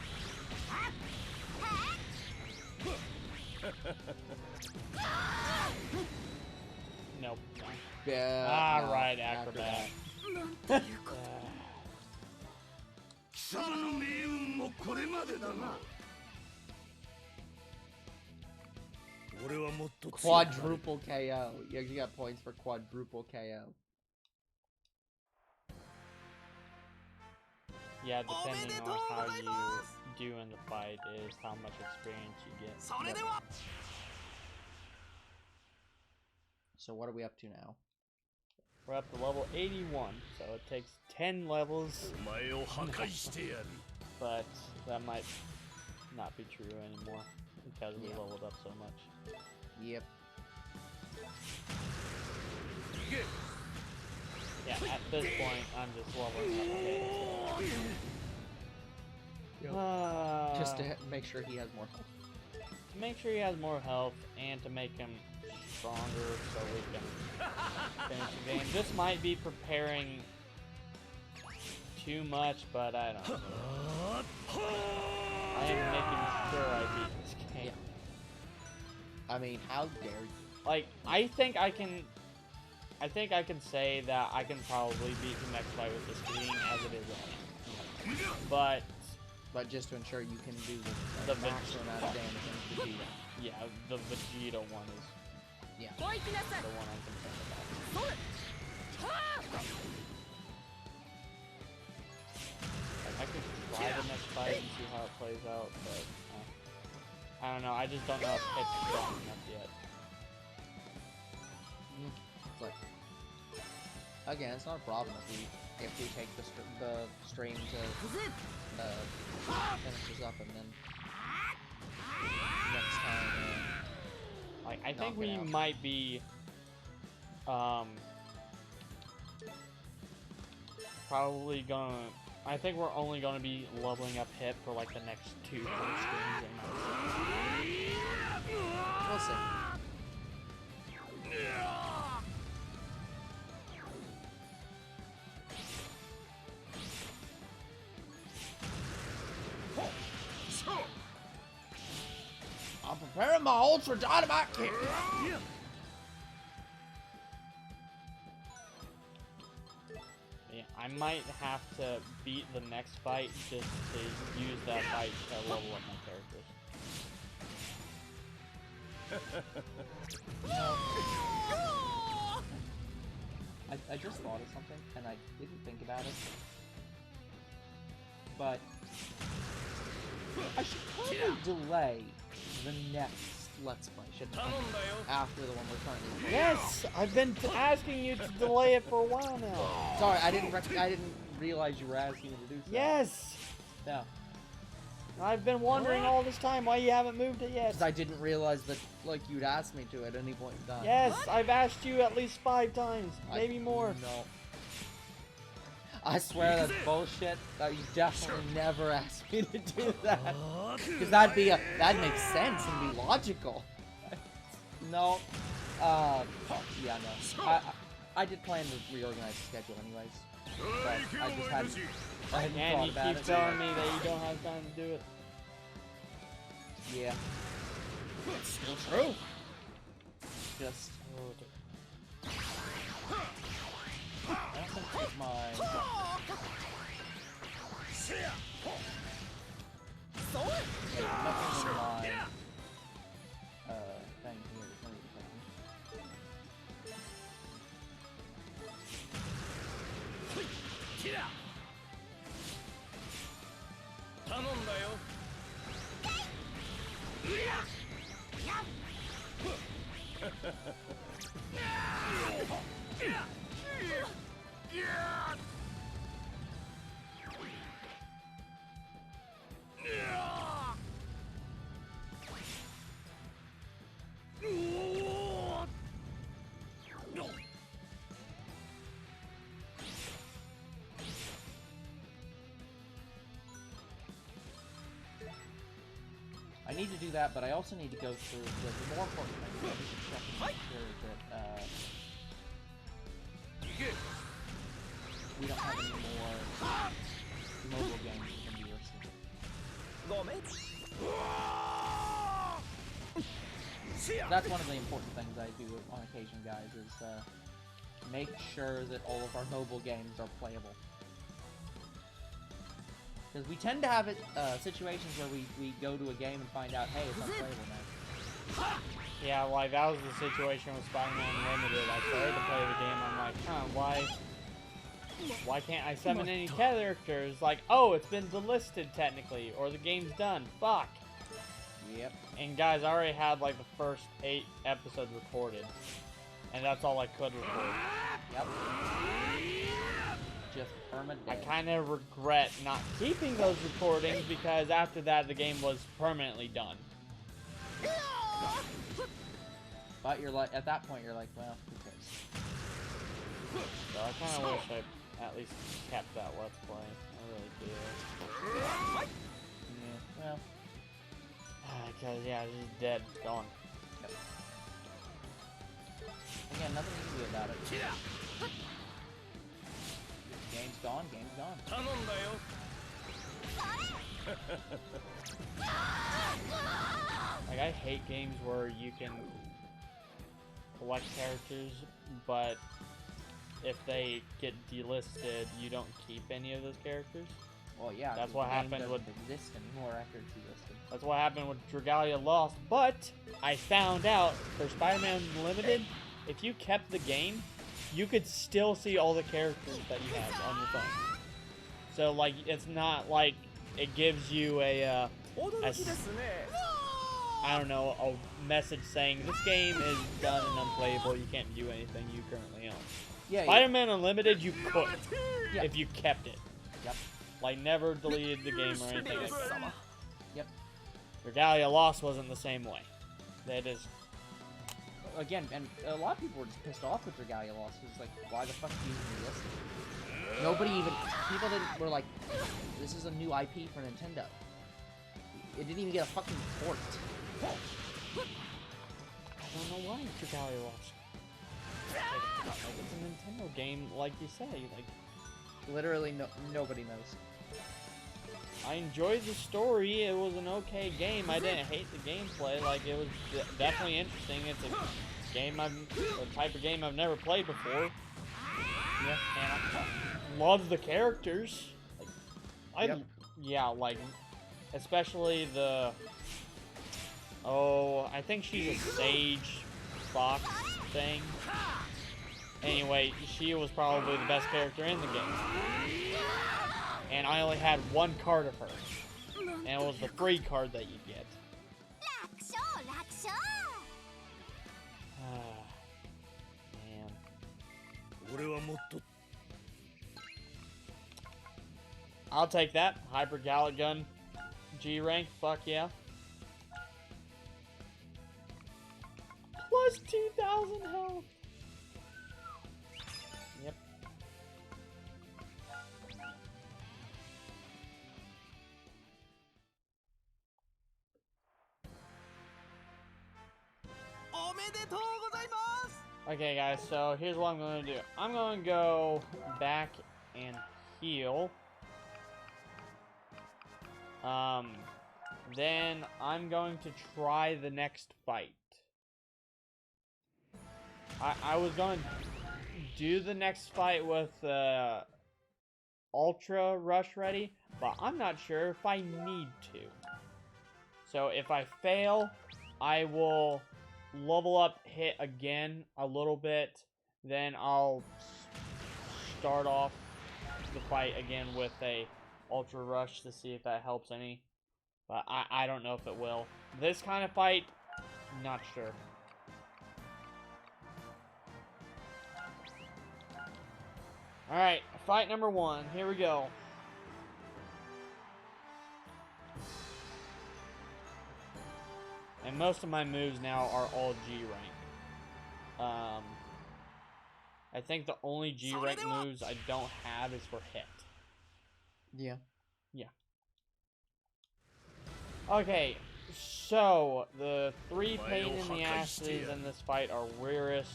Nope. No. Yeah. Ah, no, right, after acrobat. that. Quadruple KO. You actually got points for quadruple KO. Yeah, depending on how you do in the fight is how much experience you get. Yep. So what are we up to now? We're up to level 81, so it takes 10 levels. But that might not be true anymore because we leveled up so much. Yep. Yeah, at this point, I'm just leveling up. Just to make sure he has more health. To make sure he has more health and to make him stronger so we can finish the game. This might be preparing too much, but I don't know. I am making sure I beat this game. I mean, how dare you? Like, I think I can say that I can probably beat the next fight with this game as it is running. But just to ensure you can do the maximum amount of damage in Vegeta. Yeah, the Vegeta one is the one I'm concerned about. Like, I could try the next fight and see how it plays out, but I don't know. I just don't know if it's strong enough yet. It's like, again, it's not a problem if we take the stream to finish this up and then next time. Like, I think we might be probably gonna. I think we're only gonna be leveling up hit for like the next 2 streams. We'll see. I'm preparing my ultra dynamite kick. Yeah, I might have to beat the next fight just to use that fight to level up my characters. I just thought of something, and I didn't think about it. But I should probably delay the next Let's Play, shouldn't I? After the one we're currently playing. Yes, I've been asking you to delay it for a while now. Sorry, I didn't realize you were asking me to do so. Yes. No. I've been wondering all this time why you haven't moved it yet. Because I didn't realize that, like, you'd ask me to at any point in time. Yes, I've asked you at least 5 times, maybe more. No. I swear that's bullshit. You definitely never asked me to do that. Because that'd make sense and be logical. No. Yeah, no. I did plan to reorganize the schedule anyways. But I just hadn't thought And you about it. keep telling me that you don't have time to do it. Yeah. It's still true. Just... I don't think it's my... Wait, nothing in my... thing here. There's no thing. I need to do that, but I also need to go through the more important thing. I need to check and make sure that we don't have any more mobile games that can be listed. That's one of the important things I do on occasion, guys, is make sure that all of our mobile games are playable. Because we tend to have situations where we go to a game and find out, hey, it's unplayable now. Yeah, like that was the situation with Spider-Man Unlimited. I started to play the game, I'm like, huh, why can't I summon any characters? Like, oh, it's been delisted technically, or the game's done. Fuck. Yep. And guys, I already had like the first 8 episodes recorded. And that's all I could record. Yep. Just permanent. I kind of regret not keeping those recordings because after that the game was permanently done. But you're like, at that point you're like, well, who cares? So I kind of wish I at least kept that Let's Play. I really do. Yeah, well. Because, yeah, it's just dead. Gone. Yep. Again, nothing you can do about it. Game's gone, game's gone. Like, I hate games where you can collect characters, but if they get delisted, you don't keep any of those characters. Well, yeah, that's what happened with exist anymore after it's delisted. That's what happened with Dragalia Lost, but I found out for Spider-Man Unlimited, if you kept the game, you could still see all the characters that you have on your phone. So, like, it's not like it gives you I don't know, a message saying this game is done and unplayable, you can't view anything you currently own. Yeah, Spider-Man Unlimited, you could, yeah. if you kept it. Yep. Like, never deleted the game or anything like that. Yep. Regalia Lost wasn't the same way. That is... Again, and a lot of people were just pissed off with Regalia Lost. It's like, why the fuck do you even list? Nobody even... People were like, this is a new IP for Nintendo. It didn't even get a fucking port. I don't know why Regalia Lost. Like, it's a Nintendo game, like you say. Like, literally, nobody knows. I enjoyed the story. It was an okay game. I didn't hate the gameplay. Like, it was definitely interesting. It's a game a type of game I've never played before. Yeah. And I love the characters. Like, yeah, like, especially the... Oh, I think she's a sage fox thing. Anyway, she was probably the best character in the game. And I only had one card of her. And it was the free card that you get. Man. I'll take that. Hyper Gallic Gun. G rank. Fuck yeah. Plus 2,000 health. Yep. Okay, guys, so here's what I'm going to do. I'm going to go back and heal. Then I'm going to try the next fight. I was going to do the next fight with Ultra Rush ready, but I'm not sure if I need to. So if I fail, I will level up hit again a little bit, then I'll start off the fight again with a Ultra Rush to see if that helps any. But I don't know if it will. This kind of fight, not sure. Alright, fight number 1. Here we go. And most of my moves now are all G rank. I think the only G rank moves I don't have is for hit. Yeah. Yeah. Okay, So, the three pain in the asses in this fight are Weirus,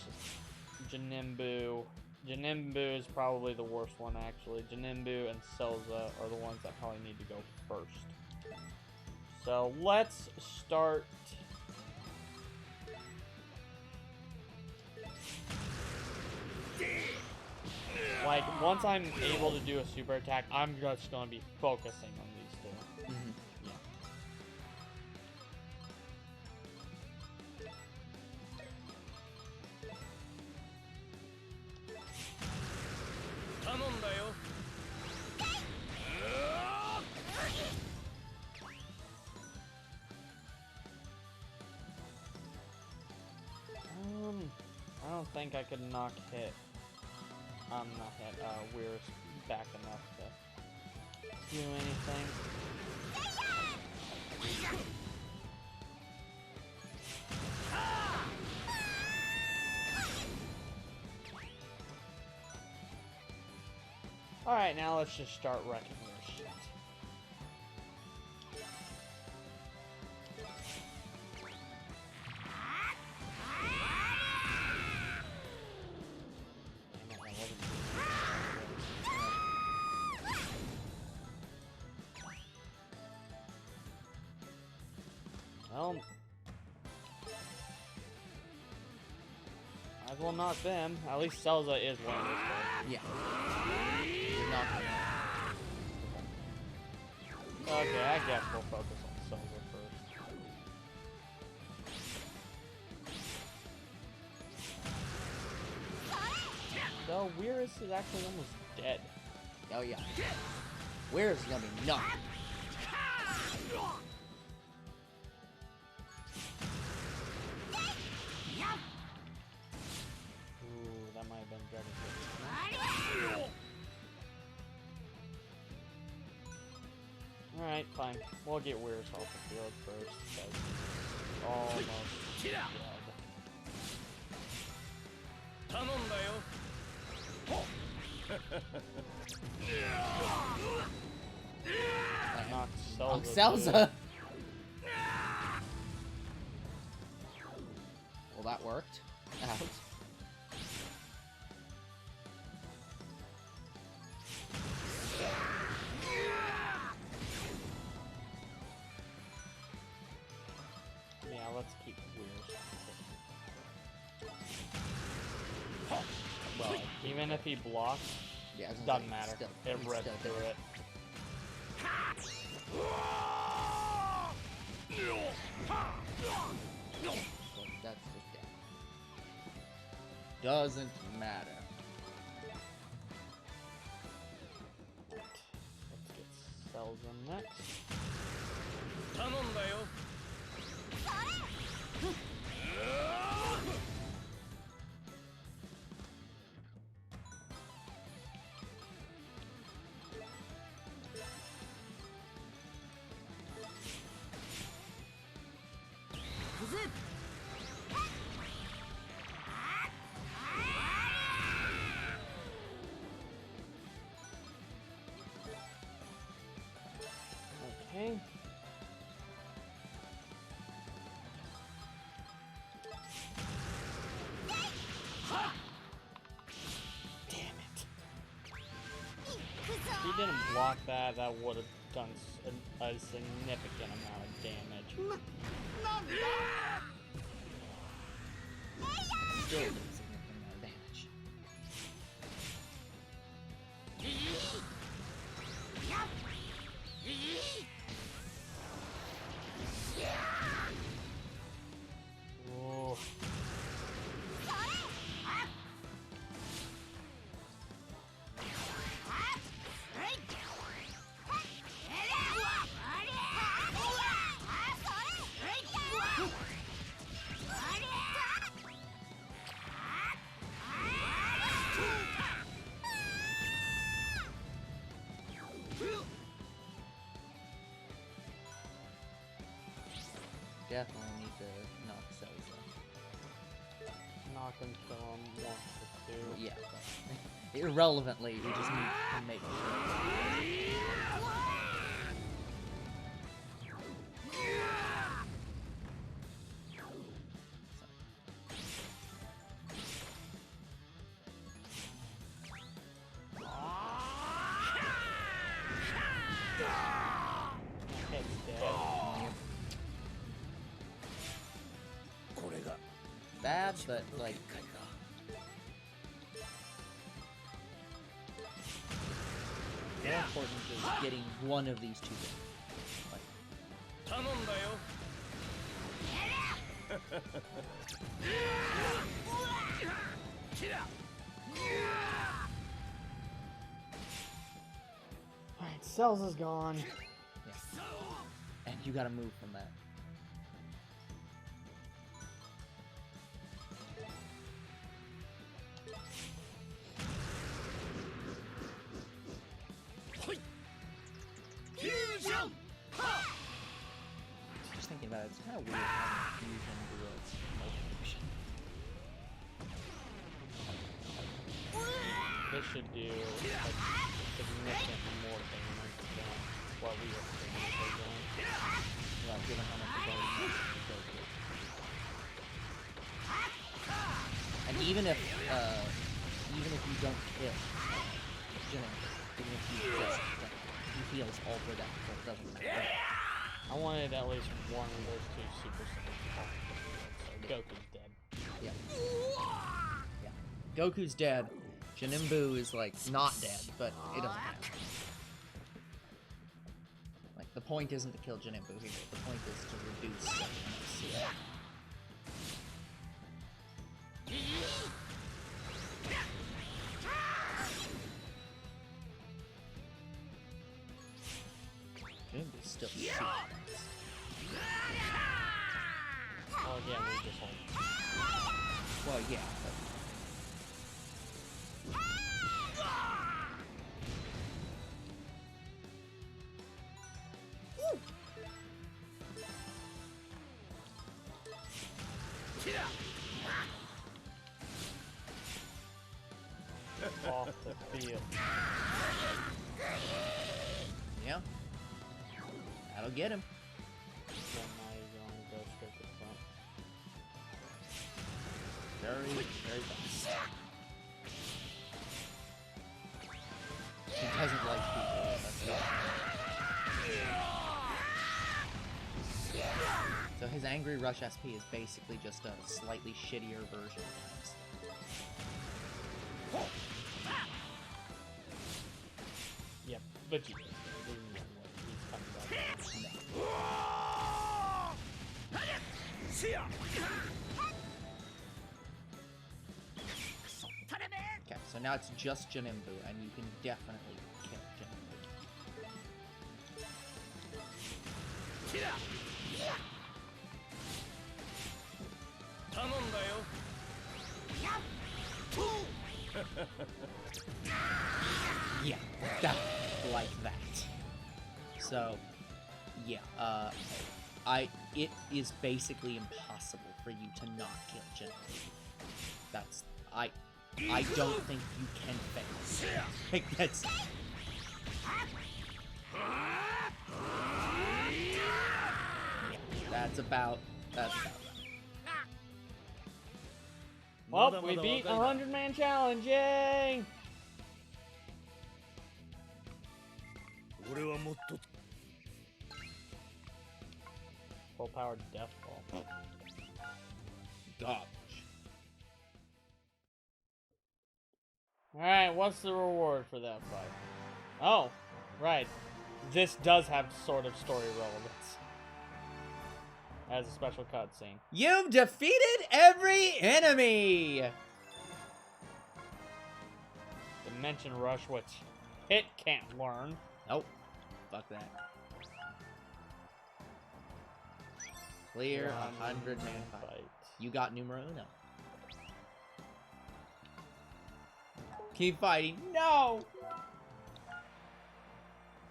Janimbu. Janimbu is probably the worst one, actually. Janimbu and Selza are the ones that probably need to go first. So, let's start. Like, once I'm able to do a super attack, I'm just going to be focusing on these two. Mhm. Yeah. I don't think I could knock hit. Not hit, Weir's back enough to do anything. Alright, now let's just start wrecking your shit. Well, might as well knock them. At least Selza is one of those guys. Yeah. You're not gonna... Okay, I guess we'll focus on Selza first. So, Weirus is actually almost dead. Oh yeah. Where is he gonna be knocked? Ooh, that might have been dreaded. Alright, fine. We'll get Weir's off the field first, because he's almost dead. That knocked Selza. Selza! Well, that worked. Out. Yeah, let's keep Weir's. Well, even if he blocks, Yeah, I was gonna doesn't say, matter. still- It he's ripped still through dead. it. So that's just dead. Doesn't matter. Let's get Selza next. Okay. Damn it. If he didn't block that, that would have done a significant amount of damage. Still does a significant amount of damage. Ooh. Definitely need to knock Selza. Knock and kill him once or two. Yeah, but irrelevantly, we just need to make sure. bad, but like. More important is getting one of these two things. Like, Alright, Cells is gone. yeah. And you gotta move from that. Just thinking about it, it's kind of weird having fusion do a multiplication. This should do a significant more damage than what we were previously doing. Yeah, given how much it's already used. And even if you don't hit Jinin, even if you just he heals all for that, so it doesn't matter. I wanted at least one of those two super summons. So Goku's dead. Yeah. Yeah. Goku's dead. Jinimbu is like not dead, but it doesn't matter. Like the point isn't to kill Jinimbu here. The point is to reduce CF. Jinimbu's still super fast. Oh yeah, we just hold. Well, yeah, but. Off the field. Yeah. That'll get him. So now you're going to go straight to the front. Very, very fast. He doesn't like people. That's all. So his Angry Rush SP is basically just a slightly shittier version of this. Yep, but you just didn't know what he's coming back. Okay, so now it's just Jinimbu, and you can definitely kill Jinimbu. Yeah, like that. So, yeah, it is basically impossible for you to not kill Jinimbu. That's, I don't think you can fail. Like, that's... Yeah, that's about right. Well, we beat the 100-man challenge, yay! Full powered death ball. Gosh. Alright, what's the reward for that fight? Oh, right. This does have sort of story relevance. As a special cutscene. You've defeated every enemy! Dimension Rush, which Hit can't learn. Nope. Fuck that. Clear 100-man fight. You got Numero Uno. Keep fighting. No!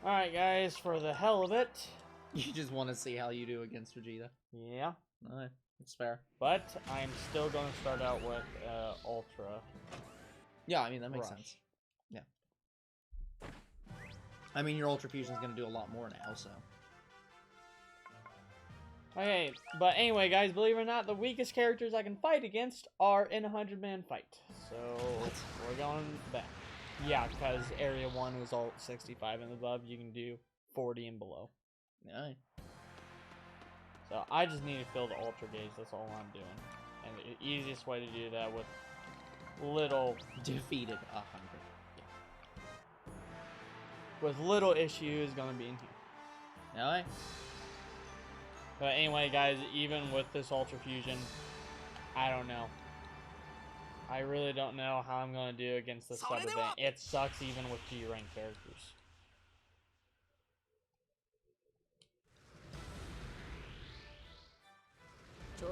Alright, guys, for the hell of it. You just want to see how you do against Vegeta. Yeah. Alright, that's fair. But I'm still going to start out with Ultra. Yeah, I mean, that makes Rush. sense. Yeah. I mean, your Ultra Fusion is going to do a lot more now, so. Okay, but anyway, guys, believe it or not, the weakest characters I can fight against are in a 100-man fight. So, we're going back. Yeah, because Area 1 was all 65 and above. You can do 40 and below. Alright. So, I just need to fill the Ultra Gauge. That's all I'm doing. And easiest way to do that with little Defeated 100. with little issue is gonna be in here. Really? But anyway, guys, even with this Ultra Fusion, I don't know. I really don't know how I'm gonna do against this sub event. It sucks even with G rank characters. The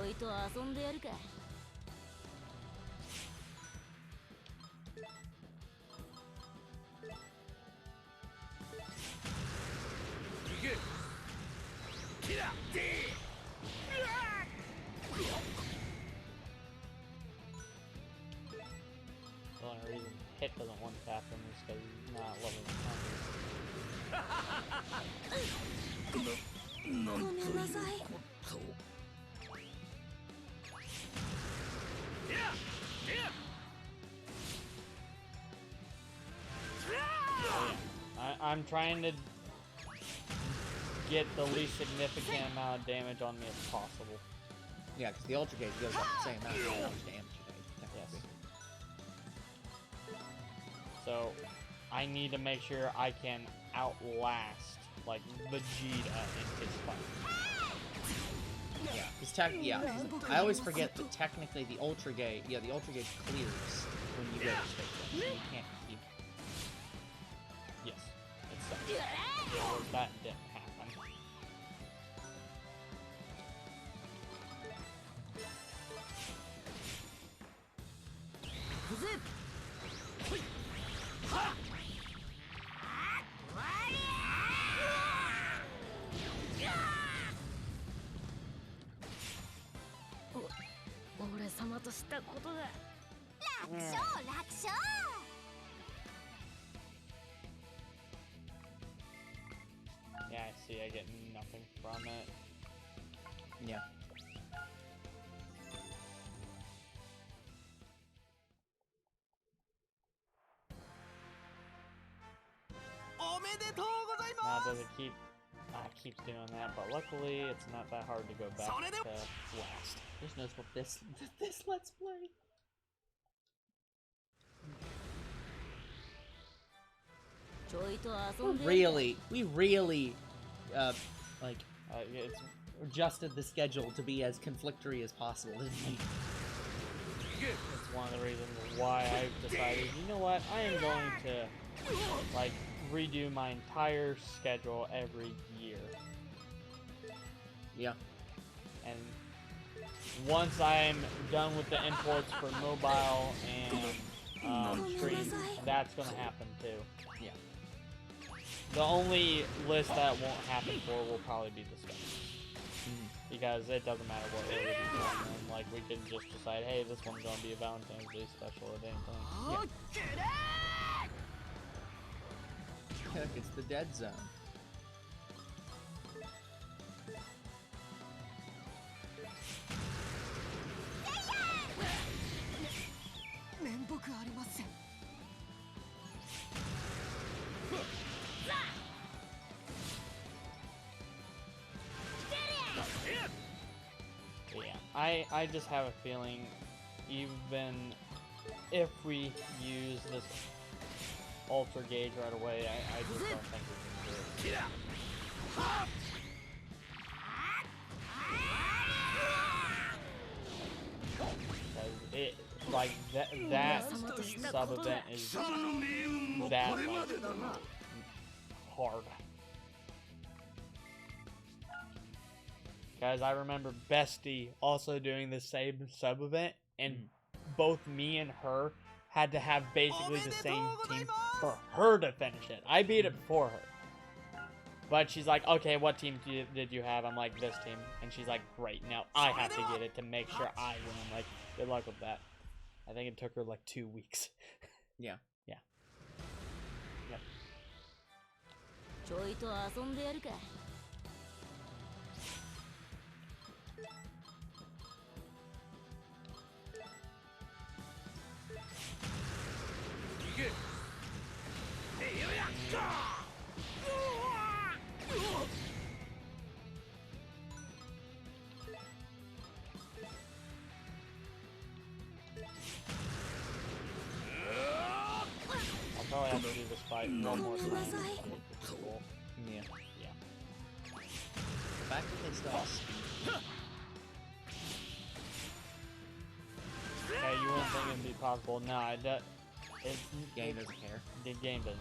only reason Hit doesn't one tap him is because he's not level 100. I'm trying to get the least significant amount of damage on me as possible. Yeah, because the Ultra Gauge goes up the same amount of damage. Yes. So, I need to make sure I can outlast, like, Vegeta in his fight. Yeah, because I always forget that technically the Ultra Gauge, the Ultra Gauge clears when you go to space. So you can't keep. Yes, it sucks. That didn't happen. Yeah, I see. I get nothing from it. Yeah. Now, does it keep... it keeps doing that, but luckily it's not that hard to go back to last. Just knows what this Let's Play. We really, like, It's adjusted the schedule to be as conflictory as possible, didn't we? It's one of the reasons why I've decided, you know what, I am going to, like, redo my entire schedule every year. Yeah. And once I'm done with the imports for mobile and stream, that's going to happen too. Yeah. The only list that won't happen for will probably be the schedule. Because it doesn't matter what order we do them. Like, we can just decide, hey, this one's going to be a Valentine's Day special or anything. Yeah. It's the dead zone. I just have a feeling, even if we use this Ultra Gauge right away, I just don't think we can do it. Because it, like, that sub-event is that, like, hard. Guys, I remember Bestie also doing the same sub-event, and both me and her had to have basically the same team for her to finish it. I beat it before her. But she's like, okay, what team did you have? I'm like, this team. And she's like, great, now I have to get it to make sure I win. I'm like, good luck with that. I think it took her like 2 weeks. Yeah. Yeah. Yep. have to do this fight one more time. It's cool. Yeah. Yeah. The fact that they still have speed. Okay, you wouldn't think it'd be possible. Nah, it's Game doesn't care. the game doesn't.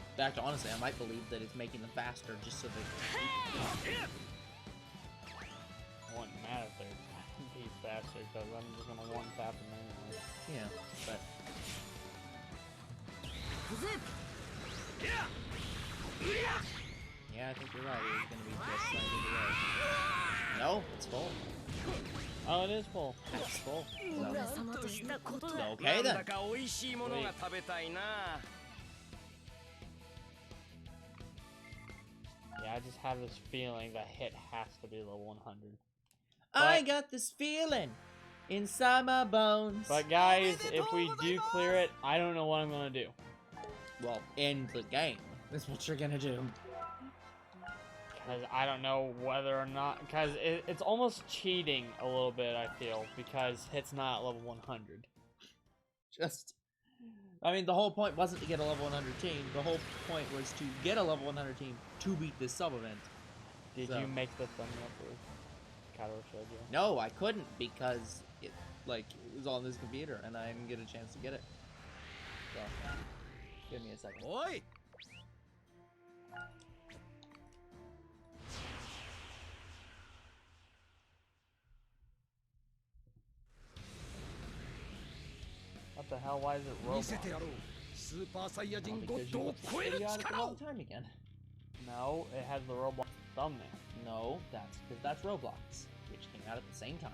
In fact, honestly, I might believe that it's making them faster just so they. It wouldn't matter if they're be faster, because I'm just gonna one tap them anyway. Yeah, but. Yeah, I think you're right. It's gonna be just slightly delayed. No, it's full. Oh, it is full. It's full. So, Okay okay then. Yeah, I just have this feeling that hit has to be level 100. I got this feeling inside my bones. But guys, if we do clear it, I don't know what I'm gonna do. Well, end the game. That's what you're gonna do. Because I don't know whether or not... Because it's almost cheating a little bit, I feel. Because hit's not at level 100. Just... I mean, the whole point wasn't to get a level 100 team. The whole point was to get a level 100 team to beat this sub-event. Did So- you make the thumbnail for Kato showed you? No, I couldn't because it was on this computer and I didn't get a chance to get it. So, give me a second. Oi! What the hell? Why is it Roblox? スーパーサイヤ人 Oh, ゴ because ッ you ドを looked 超える idiotic the 力 whole を time again. No, it has the Roblox thumbnail. No, that's because that's Roblox, which came out at the same time.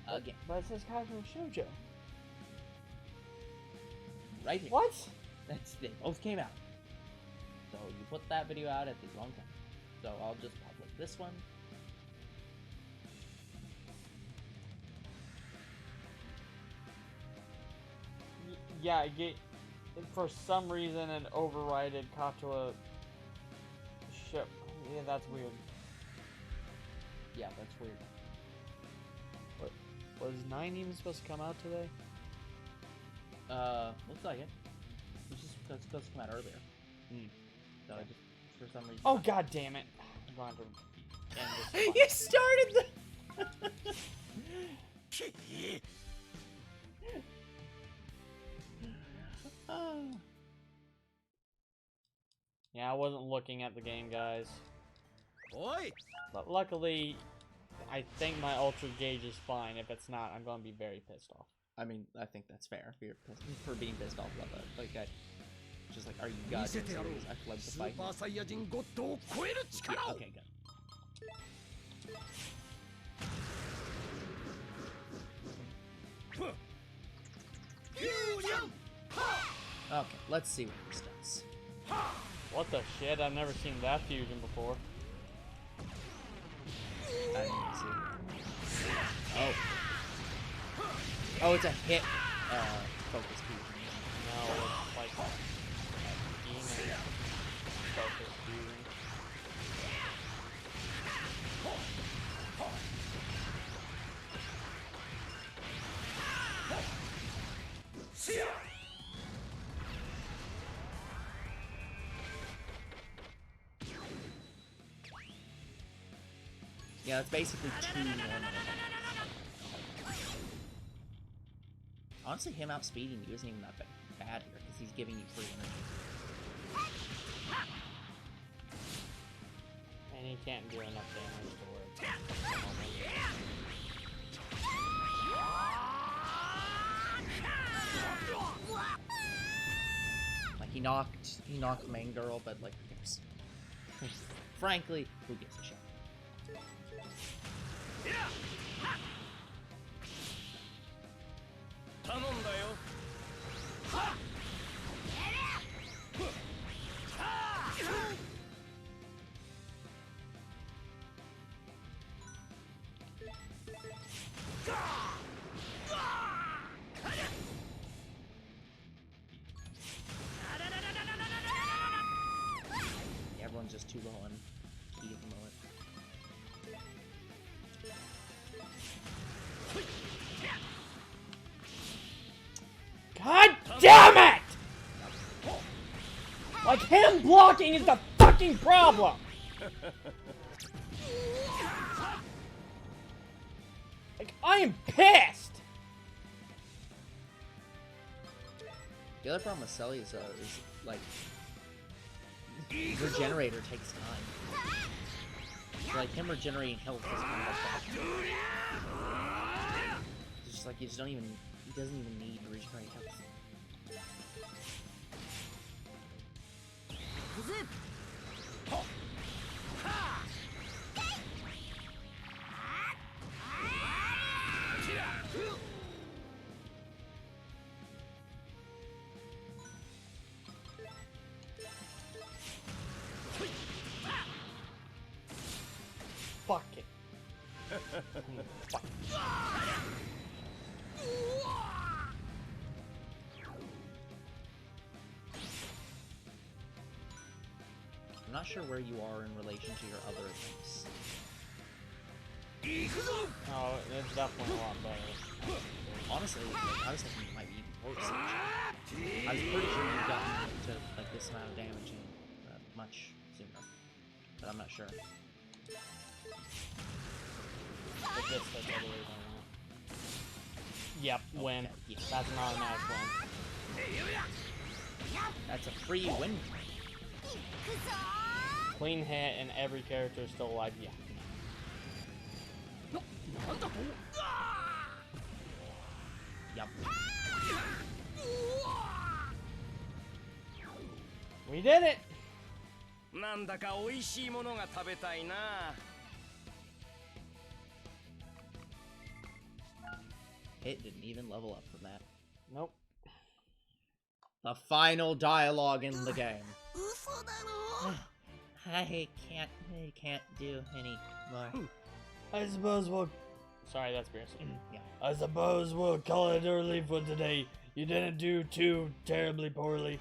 Again, But it says Casual Shoujo. right here. What? They both came out. So you put that video out at the wrong time. So I'll just publish this one. Yeah, for some reason it overrided Katua ship. Yeah, that's weird. Yeah, that's weird. Was 9 even supposed to come out today? Looks like it. It's just supposed to come out earlier. So I just, for some reason. Oh god damn it! I'm going to end this. You started the. Yeah, I wasn't looking at the game, guys. おい But luckily, I think my ultra gauge is fine. If it's not, I'm gonna be very pissed off. I mean, I think that's fair for being pissed off about that. Like, just like, are you goddamn 見せてやろう serious? I fled ス the ー fight. パーサイヤ人ゴッドを超える Yeah, 力を okay, good. Okay, let's see what this does. What the shit? I've never seen that fusion before. I didn't even see it. Oh. Oh, it's a hit focus fusion. No, it's like demon focus fusion. Yeah, it's basically two normal attacks. Honestly, him outspeeding you isn't even that bad here, because he's giving you free energy. And he can't do enough damage to work. Like, he knocked main girl, but like, who cares? Frankly, who gives a shit? 頼んだよ Yeah, everyone's just too low on key at the moment. God damn it! Like, him blocking is the fucking problem! Like, I am pissed! The other problem with Selly is like, regenerator takes time. So, like, him regenerating health is kind of a problem. It's just like, he doesn't even need to regenerate health. Fuck it. Fuck. I'm not sure where you are in relation to your other attempts. Oh, it's definitely a lot better. Honestly, like, I was thinking it might be even worse, actually. I was pretty sure you'd gotten to, like, this amount of damage in much sooner. But I'm not sure. But this, that's all the way down. Yep, win. Okay, yeah. That's an automatic win. That's a free win. Clean hit and every character is still alive. Yeah. Yep. We did it! なんだか美味しいものが食べたいな。 It didn't even level up from that. Nope. The final dialogue in the game. I can't do any more. I suppose we'll... Sorry, that's Beerus. Yeah. I suppose we'll call it early for today. You didn't do too terribly poorly.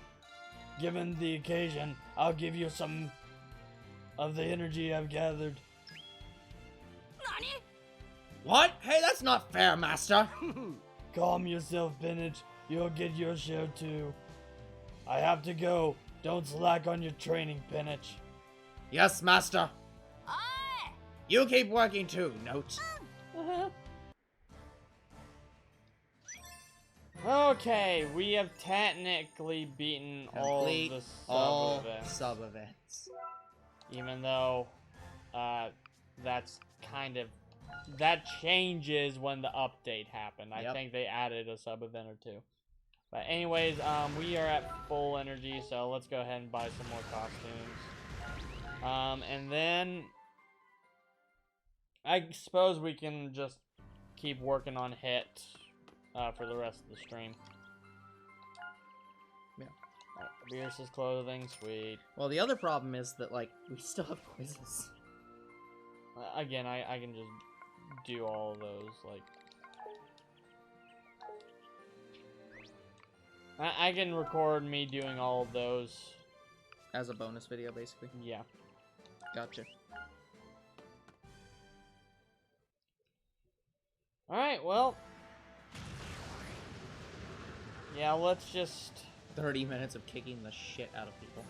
Given the occasion, I'll give you some of the energy I've gathered. What? Hey, that's not fair, Master. Calm yourself, Pinich. You'll get your share too. I have to go. Don't slack on your training, Pinich. Yes, Master. You keep working too, Note. Okay, we have technically beaten Complete all all the sub-events. sub-events. Even though, that's kind of... That changes when the update happened. I Yep. think they added a sub-event or two. But anyways, we are at full energy, so let's go ahead and buy some more costumes. And then... I suppose we can just keep working on hit for the rest of the stream. Yeah. Alright, Beerus' clothing, sweet. Well, the other problem is that, like, we still have quizzes. Again, I can just do all of those, like... I can record me doing all of those. As a bonus video, basically. Yeah. Gotcha. Alright, well... Yeah, let's just... 30 minutes of kicking the shit out of people.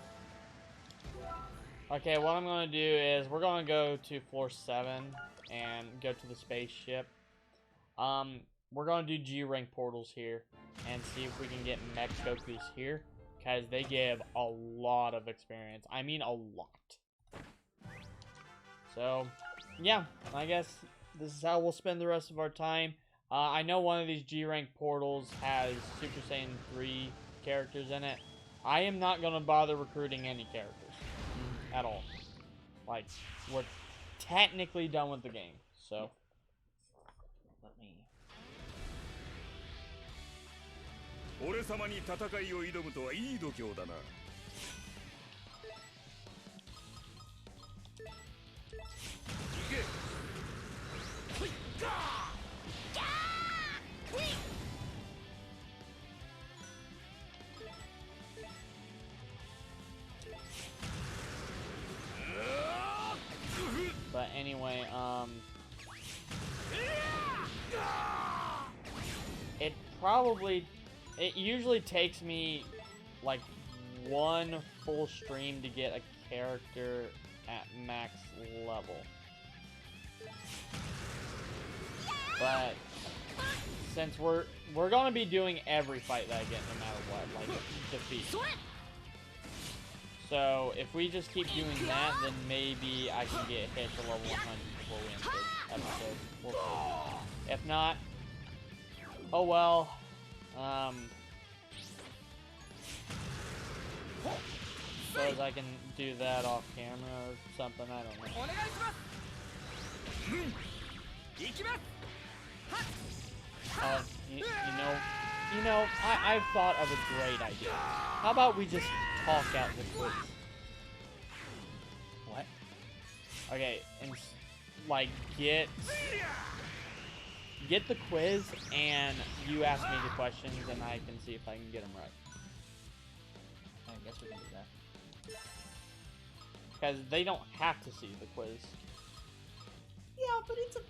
Okay, what I'm going to do is we're going to go to floor 7 and go to the spaceship. We're going to do G-rank portals here and see if we can get mech Gokus here, because they give a lot of experience. I mean a lot. So, yeah, I guess this is how we'll spend the rest of our time. I know one of these G-rank portals has Super Saiyan 3 characters in it. I am not going to bother recruiting any characters. At all. Like, we're technically done with the game, so. Let me... 俺様に戦いを挑むとはいい度胸だな。行け。ほいガー。ガー。ほい。anyway, it usually takes me like one full stream to get a character at max level. But since we're gonna be doing every fight that I get no matter what, like defeat. So if we just keep doing that, then maybe I can get hit to level 100 before we end the episode. We'll see. If not, oh well. Suppose I can do that off camera or something. I don't know. You know, I've thought of a great idea. How about we just talk out the quiz? What? Okay, and like get the quiz, and you ask me the questions, and I can see if I can get them right. I guess we can do that. Because they don't have to see the quiz. Yeah, but it's a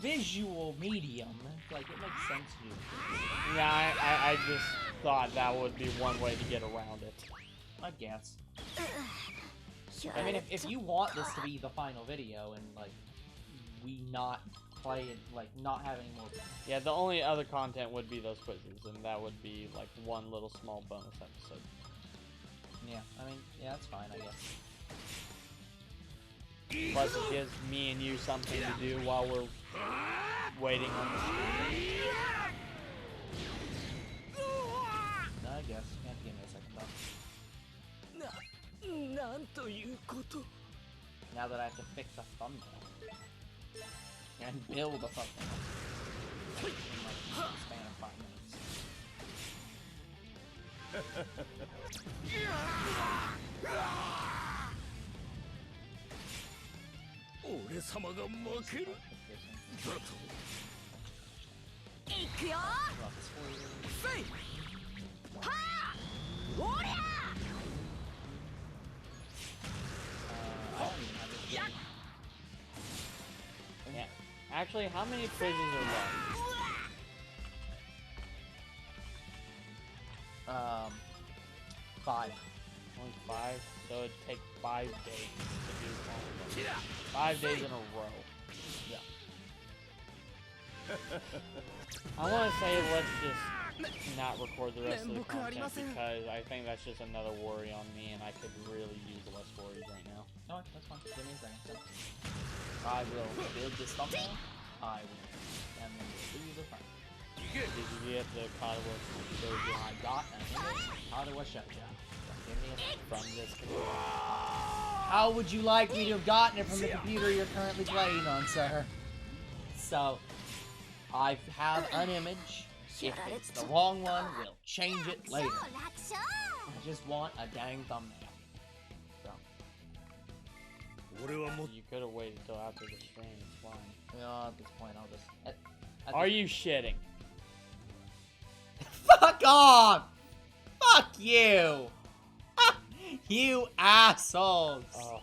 visual medium. Like, it makes sense to you. Yeah, I just thought that would be one way to get around it. I guess. I mean, if you want this to be the final video and, like, we not play it, like, not have any more... Yeah, the only other content would be those quizzes, and that would be, like, one little small bonus episode. Yeah, I mean, yeah, that's fine, I guess. Plus, it gives me and you something to do while we're waiting on the stream. I guess. You have to give me a second thought. Now that I have to fix a thumbnail. And build a thumbnail. In like the span of 5 Yeah. Actually, how many quizzes are left? 5. Only 5? So it'd take 5 days to do all of them. 5 days in a row. Yeah. I want to say let's just not record the rest of the content because I think that's just another worry on me, and I could really use less worries right now. No, that's fine. Give me a second. So, I will build this thumbnail. I will. And then we'll do the final. Did you get the Katawa Shoujo? I got an image Katawa Shoujo. Give me a From this computer. How would you like me to have gotten it from the computer you're currently playing on, sir? So, I have an image. If it's the wrong one, we'll change it later. I just want a dang thumbnail. So. You could have waited till after the stream, it's fine. Yeah, at this point, I'll just... Are you shitting? Fuck off! Fuck you! You assholes! Oh.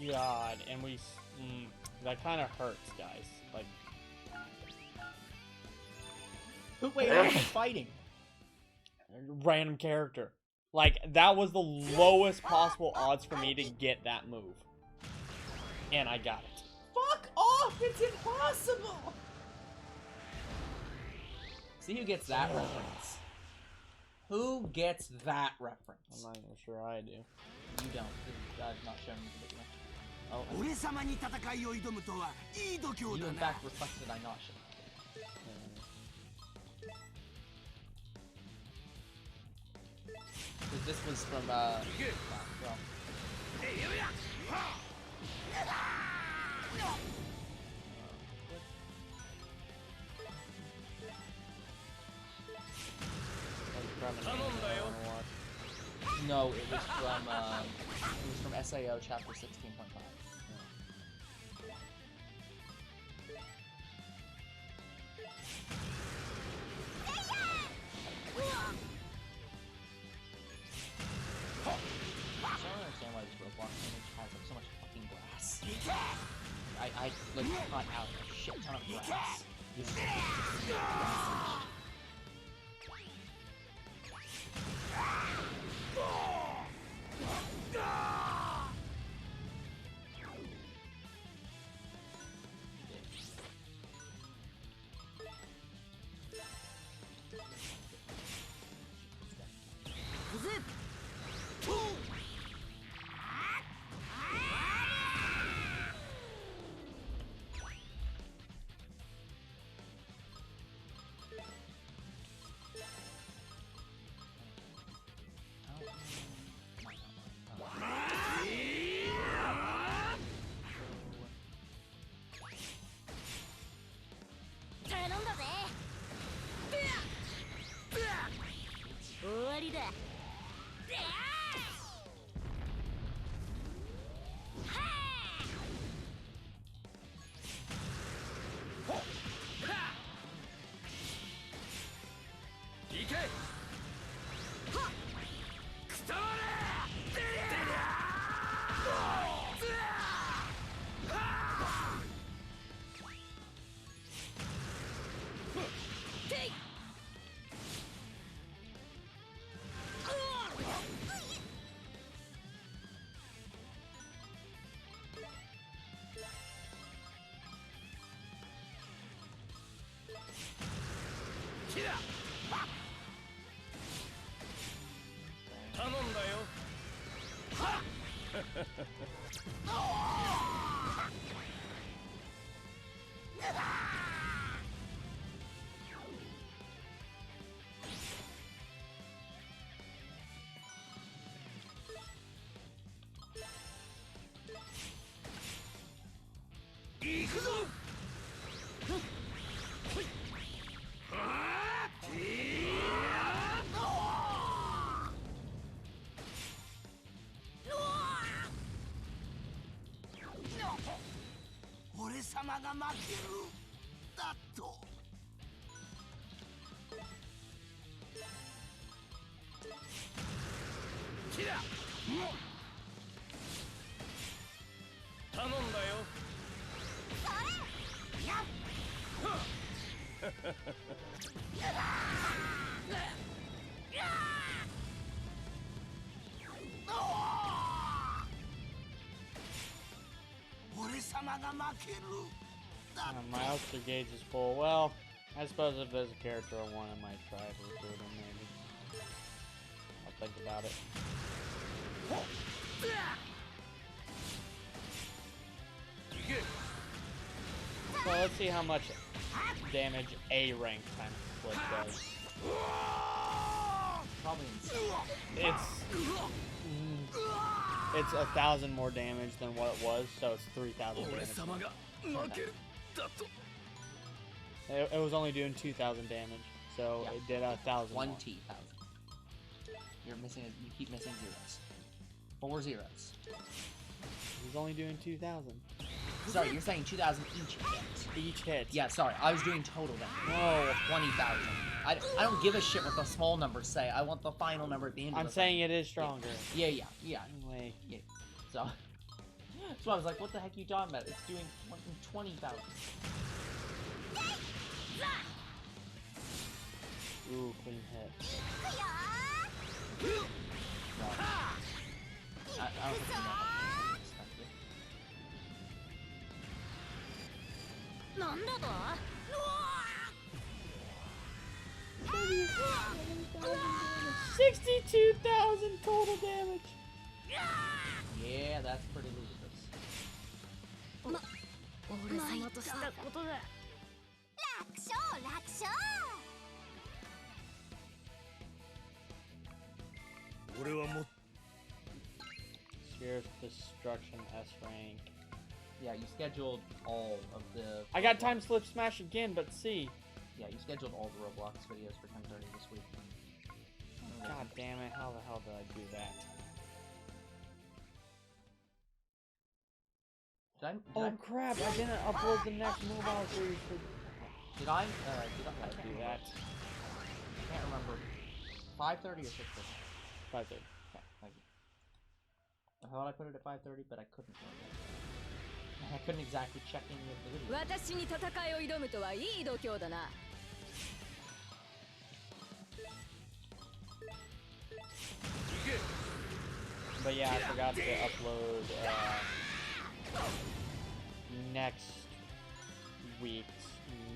God, and we... that kind of hurts, guys. Like... Wait, who are you fighting? Random character. Like, that was the lowest possible odds for me to get that move. And I got it. Fuck off! It's impossible! See who gets that reference. Who gets that reference? I'm not even sure I do. You don't. I've not shown you the video. Oh, you in fact requested I not show. Because this was from, well... No, it was from SAO chapter 16.5. I don't understand why this Roblox image has like so much fucking grass. I like cut out a shit ton of grass. My ultra gauge is full. Well, I suppose if there's a character I want, I might try to recruit him, maybe. I'll think about it. So let's see how much damage a rank times split does. Probably insane. It's 1,000 more damage than what it was, so it's 3,000 damage. It was only doing 2,000 damage, so Yeah. it did 1,000 more. 20,000. You're missing. You keep missing zeros. 4 zeros. He's only doing 2,000. Sorry, you're saying 2,000 each hit. Each hit. Yeah, sorry, I was doing total damage. No. 20,000. I don't give a shit what the small numbers say. I want the final number at the end. I'm of the saying it is stronger. Yeah. Anyway. Yeah. So I was like, what the heck are you talking about? It's doing 20,000. Ooh, clean hit. No. I don't think you know how to expect it. 62,000 total damage. Yeah, that's pretty ludicrous. 俺様としたことだ。楽勝楽勝。俺はもっ Sphere of Destruction S rank. Yeah, you scheduled all of the... I got Time Slip Smash again, but see. Yeah, you scheduled all the Roblox videos for 10:30 this week. God damn it, how the hell did I do that? Oh crap, I didn't upload the next mobile series for... Did I do that. I can't remember. 5:30 or 6:30? 5:30. Okay, thank you. I thought I put it at 5:30, but I couldn't remember. I couldn't exactly check in with the video. 私に戦いを挑むとはいい度胸だな。 But yeah, I forgot to upload next week's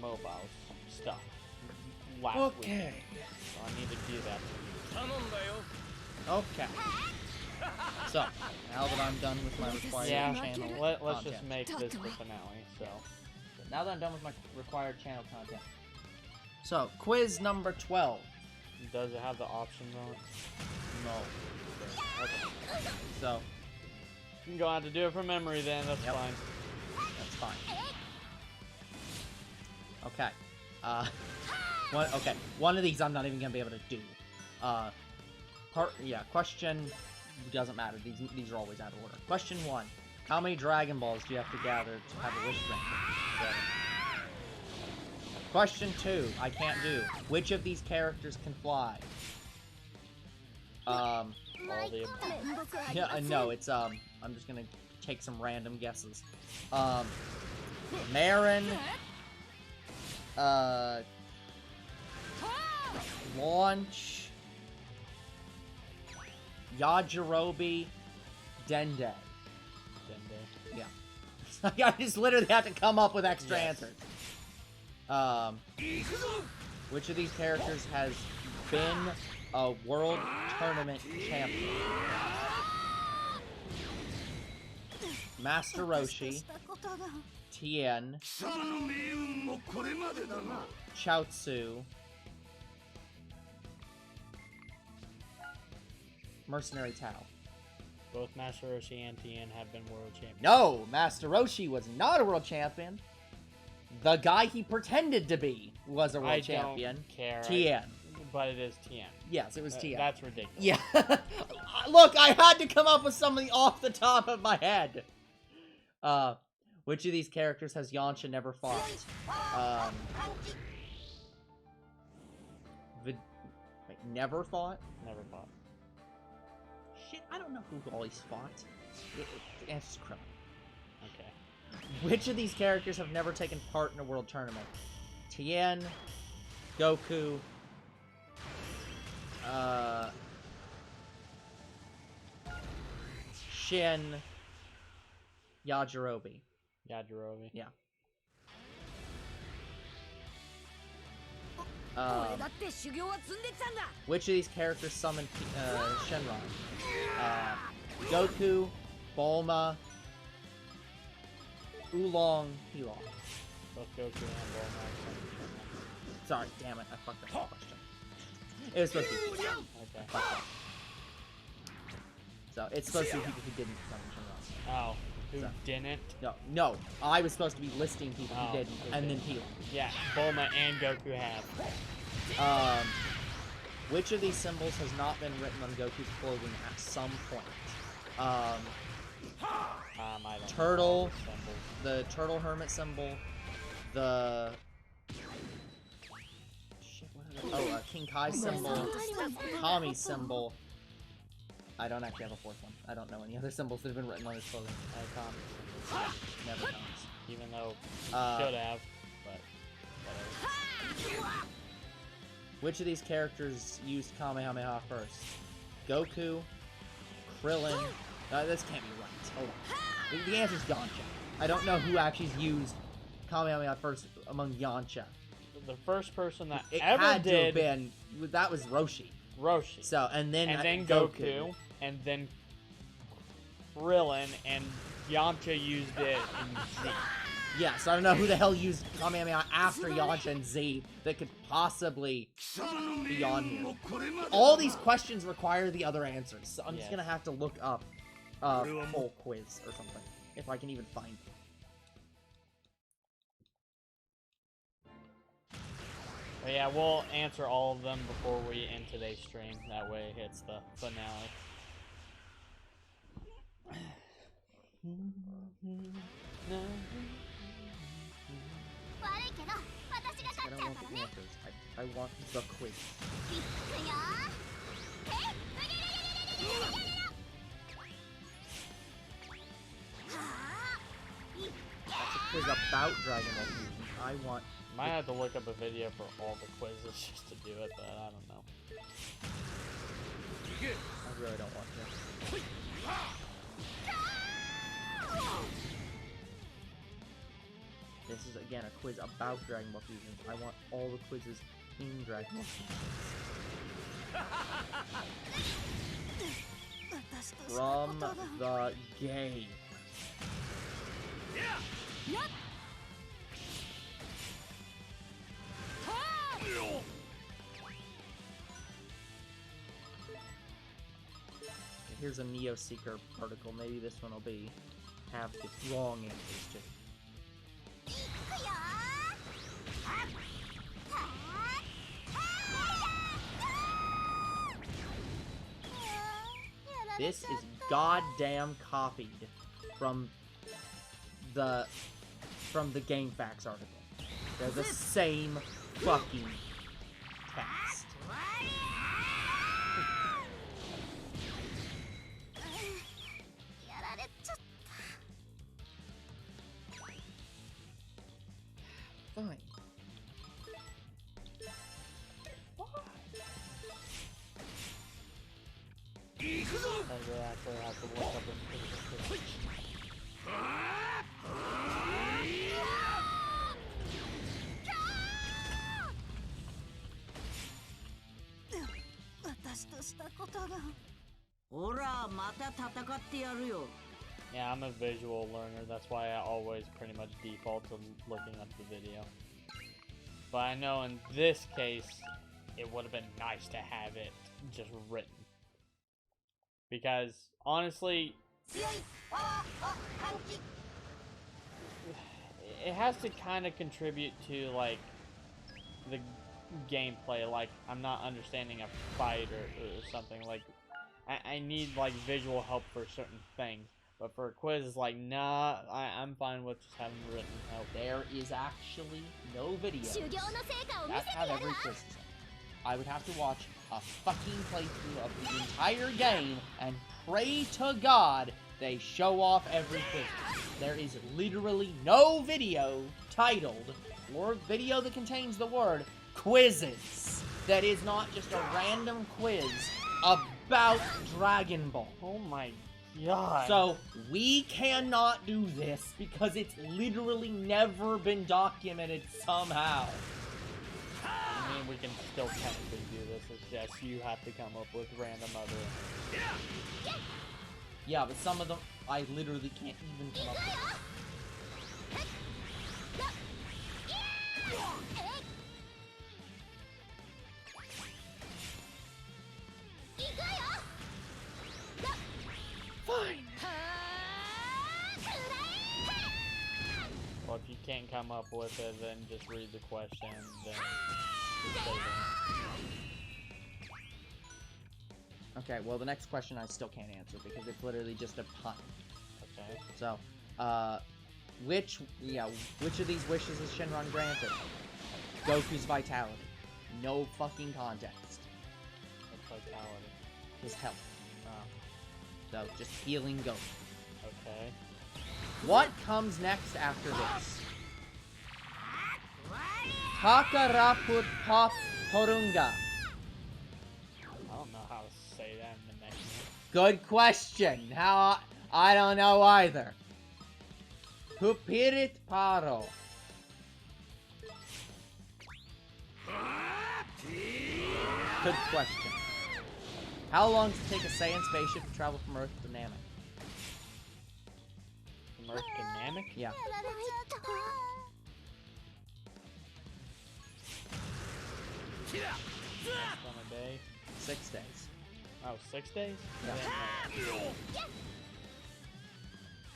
mobile stuff last week. Okay. So I need to do that. 頼んだよ Okay. So, now that I'm done with my required Yeah, channel let's content. just make this the finale. So, Now that I'm done with my required channel content. So, quiz number 12. does it have the options on it? No. Okay. So, You're gonna have to do it from memory then. That's Yep. fine. that's fine. Okay. One of these I'm not even gonna be able to do. Question doesn't matter. These are always out of order. Question 1. How many Dragon Balls do you have to gather to have a wish granted? 7. Question 2. I can't do. Which of these characters can fly? All the above. Yeah, no, it's I'm just gonna take some random guesses. Marin, Launch, Yajirobe, Dende. Dende. Yeah. I just literally have to come up with extra Yes. answers. Which of these characters has been a world tournament champion? Master Roshi, Tien, 貴様の命運もこれまでだな Chaozu, Mercenary Tao. Both Master Roshi and Tien have been world champions. No, Master Roshi was not a world champion. The guy he pretended to be was a world I champion. don't care. Tien. But it is Tien. Yes, it was Tien. That's ridiculous. Yeah. Look, I had to come up with something off the top of my head. Which of these characters has Yamcha never fought? Wait, never fought? Never fought. Shit, I don't know who all he's fought. The answer's Krillin. Okay. Which of these characters have never taken part in a world tournament? Tien, Goku, Shin, Yajirobe. Yajirobe. Yeah. 俺だって修行は積んできたんだ。 Which of these characters summoned Shenron? Goku, Bulma, Oolong, Pilaf. Both Goku and Bulma. Sorry, damn it, I fucked up the question. It was supposed to be people. Okay. Fucked up. So, it's supposed to be people who didn't summon Shenron. Oh, who So. didn't? No, I was supposed to be listing people who Oh, didn't, who and then didn't. Pilaf. Yeah, Bulma and Goku have. Which of these symbols has not been written on Goku's clothing at some point? I don't Turtle. know symbols. The turtle hermit symbol, the shit, what are they? King Kai symbol, Kami symbol. I don't actually have a fourth one. I don't know any other symbols that have been written on his clothing. Icon. Never comes. Even though he Uh, should have, but whatever. Which of these characters used Kamehameha first? Goku, Krillin. This can't be right. Hold on. The answer's Yamcha. I don't know who actually used Kamehameha first among Yamcha. The first person that It ever had to have did been. That was Roshi. Roshi. So, and then Goku, and then Krillin, and Yamcha used it in Z. Yeah, so I don't know who the hell used Kamehameha after Yamcha and Z that could possibly 貴様の命 be on 運 here. もこれまでだな All these questions require the other answers, so I'm just Yes. gonna have to look up full quiz or something, if I can even find it. But yeah, we'll answer all of them before we end today's stream. That way it hits the finale. 悪いけど私が I 勝っ don't ちゃう want から the ね answers. I want the quiz. いくよえっはあいっ quiz about Dragon Ball Fusion. I want... Might have to look up a video for all the quizzes just to do it, but I don't know. I really don't want to. This is, again, a quiz about Dragon Ball Fusion. I want all the quizzes in Dragon Ball Fusion. From the game. Here's a Neo Seeker article. Maybe this one will be have the wrong answers too. This is goddamn copied from the GameFAQs article. They're the same fucking text. Fine. I will actually have to look up a physical. Yeah, I'm a visual learner, that's why I always pretty much default to looking up the video. But I know in this case, it would have been nice to have it just written. Because, honestly, it has to kind of contribute to, like, the gameplay. Like, I'm not understanding a fight or something. Like, I need, like, visual help for certain things. But for a quiz, it's like, nah, I'm fine with just having written help. There is actually no video. That's how every quiz is. I would have to watch a fucking playthrough of the entire game and pray to God they show off every quiz. There is literally no video titled, or video that contains the word, quizzes. That is not just a random quiz about Dragon Ball. Oh my God. So, we cannot do this because it's literally never been documented somehow. I mean, we can still technically do this. It's just you have to come up with random other... Yeah, but some of them I literally can't even come up with. Fine. Well, if you can't come up with it, then just read the question. Then just say Okay, well, the next question I still can't answer because it's literally just a pun. okay. So, which of these wishes is Shenron granted? Goku's vitality. No fucking context. What's vitality? His health. So, just healing Goku. Okay. What comes next after this? Takaraput Pop Porunga. I don't know how to say that in the next one. Good question. How? I don't know either. Pupirit Paro. Good question. How long does it take a Saiyan spaceship to travel from Earth to Namek? From Earth to Namek? Yeah. 1 a day. 6 days. Oh, 6 days? Yeah. I didn't know that.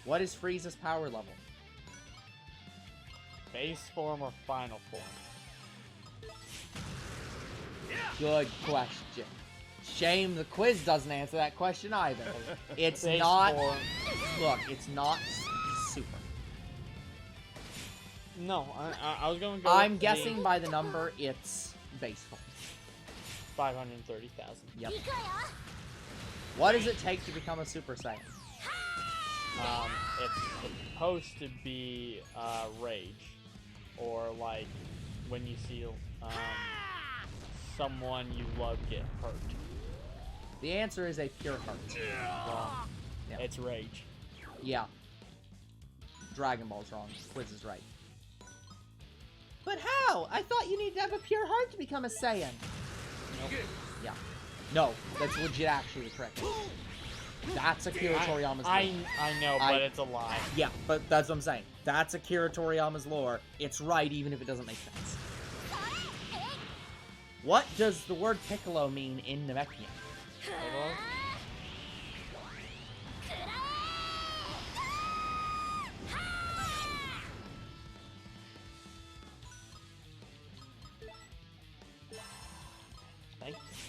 What is Frieza's power level? Base form or final form? Good question. Shame the quiz doesn't answer that question either. It's Base not... form. Look, it's not super. No, I was going to go I'm with guessing by the number, it's base form. 530,000. Yep. What does it take to become a Super Saiyan? It's supposed to be rage, or like when you see someone you love get hurt. The answer is a pure heart. Well, Yeah. it's rage. Yeah. Dragon Ball's wrong. Quiz is right. But how? I thought you needed to have a pure heart to become a Saiyan. Nope. Yeah. No, that's legit actually the correct answer. That's Akira Toriyama's lore. I know, but it's a lie. Yeah, but that's what I'm saying. That's Akira Toriyama's lore. It's right even if it doesn't make sense. What does the word Piccolo mean in Namekian? Piccolo?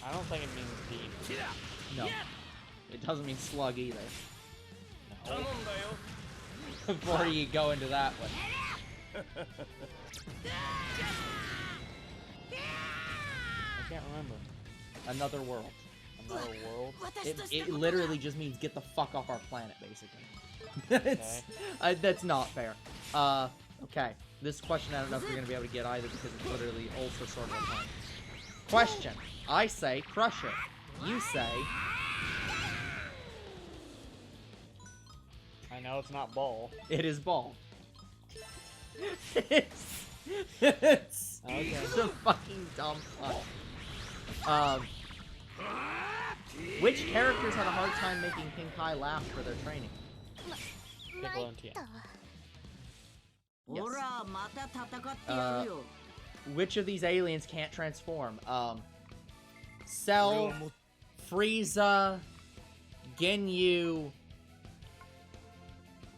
I don't think it means deep. No. It doesn't mean slug either. No. Before you go into that one. I can't remember. Another world. Another world? It literally just means get the fuck off our planet, basically. That's not fair. Okay. This question I don't know if you're going to be able to get either because it's literally also sort of a pun. Question. I say crush it. You say... I know it's not ball. It is ball. it's Okay. a fucking dumb pun. Which characters had a hard time making Pinkai laugh for their training? Piccolo and Tien. Yes. Which of these aliens can't transform? Cell, Frieza, Ginyu,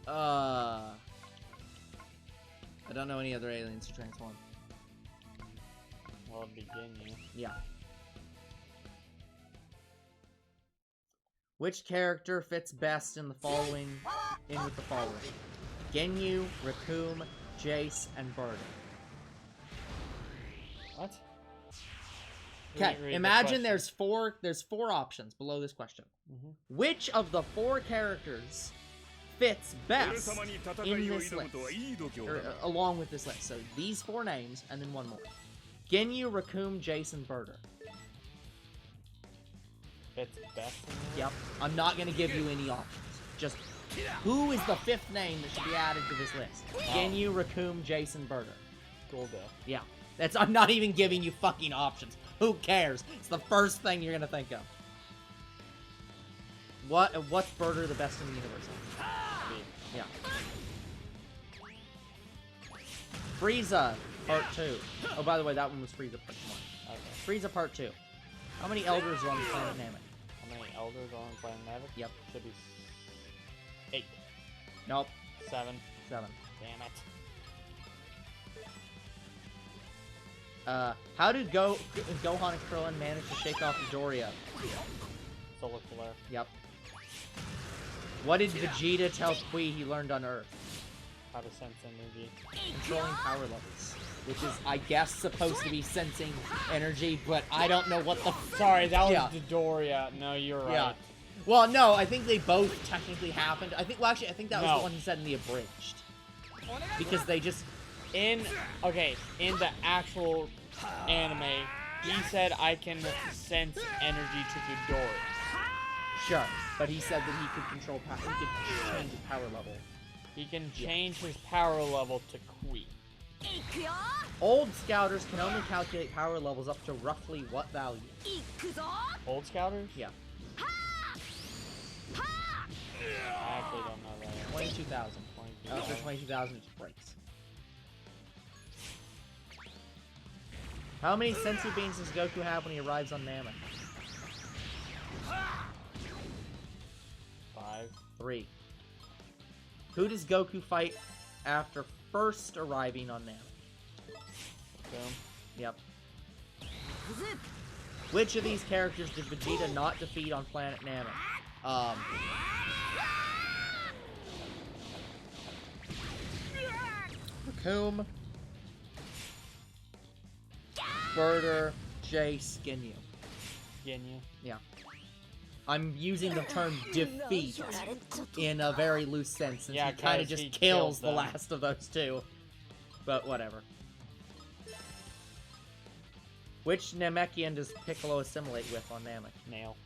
I don't know any other aliens who transform. Well, it'd be Ginyu. Yeah. Which character fits best in the following? In with the following: Ginyu, Recoome, Jace, and Bird. What? Okay, Read the imagine question. there's four options below this question. Mhm. Which of the four characters fits best in this list? Or, along with this list. So these four names, and then one more. Ginyu, Recoome, Jace, and Birder. Fits best in there? Yep. I'm not going to give you any options. Just, who is the fifth name that should be added to this list? Ginyu, Recoome, Jace, and Birder. Goldo. Yeah. I'm not even giving you fucking options. Who cares? It's the first thing you're gonna think of. What's Birder the best in the universe? Yeah. Frieza, part 2. Oh, by the way, that one was Frieza part 1. Okay. Frieza part 2. How many elders are on the planet Namek? How many elders are on planet Namek? Yep. Should be 8. Nope. 7. 7. Damn it. How did Gohan and Krillin manage to shake off Doria? Solar flare. Yep. What did Vegeta tell Kui he learned on Earth? How to sense energy. Controlling power levels. Which is, I guess, supposed to be sensing energy, but I don't know what the Sorry, that was Yeah. Dodoria. No, you're right. Yeah. Well, no, I think they both technically happened. I think that was No. the one he said in the abridged. Because they just... In the actual anime, he said I can sense energy to Dodoria. Sure. But he said that he could control power. He could change his power level. He can change his power level to Kui. Old scouters can only calculate power levels up to roughly what value? Old Scouters? Yeah. I actually don't know that. 22,000. After 22,000, it just breaks. How many sensu beans does Goku have when he arrives on Namek? 5. 3. Who does Goku fight after first arriving on Namek? Boom. Yep. Which of these characters did Vegeta not defeat on planet Namek? Recoome, Birder, Jace, Ginyu. Ginyu. Yeah. I'm using the term defeat in a very loose sense, since Yeah, he kind of 'cause just he kills kills the them. last of those two. But whatever. Which Namekian does Piccolo assimilate with on Namek? Nail.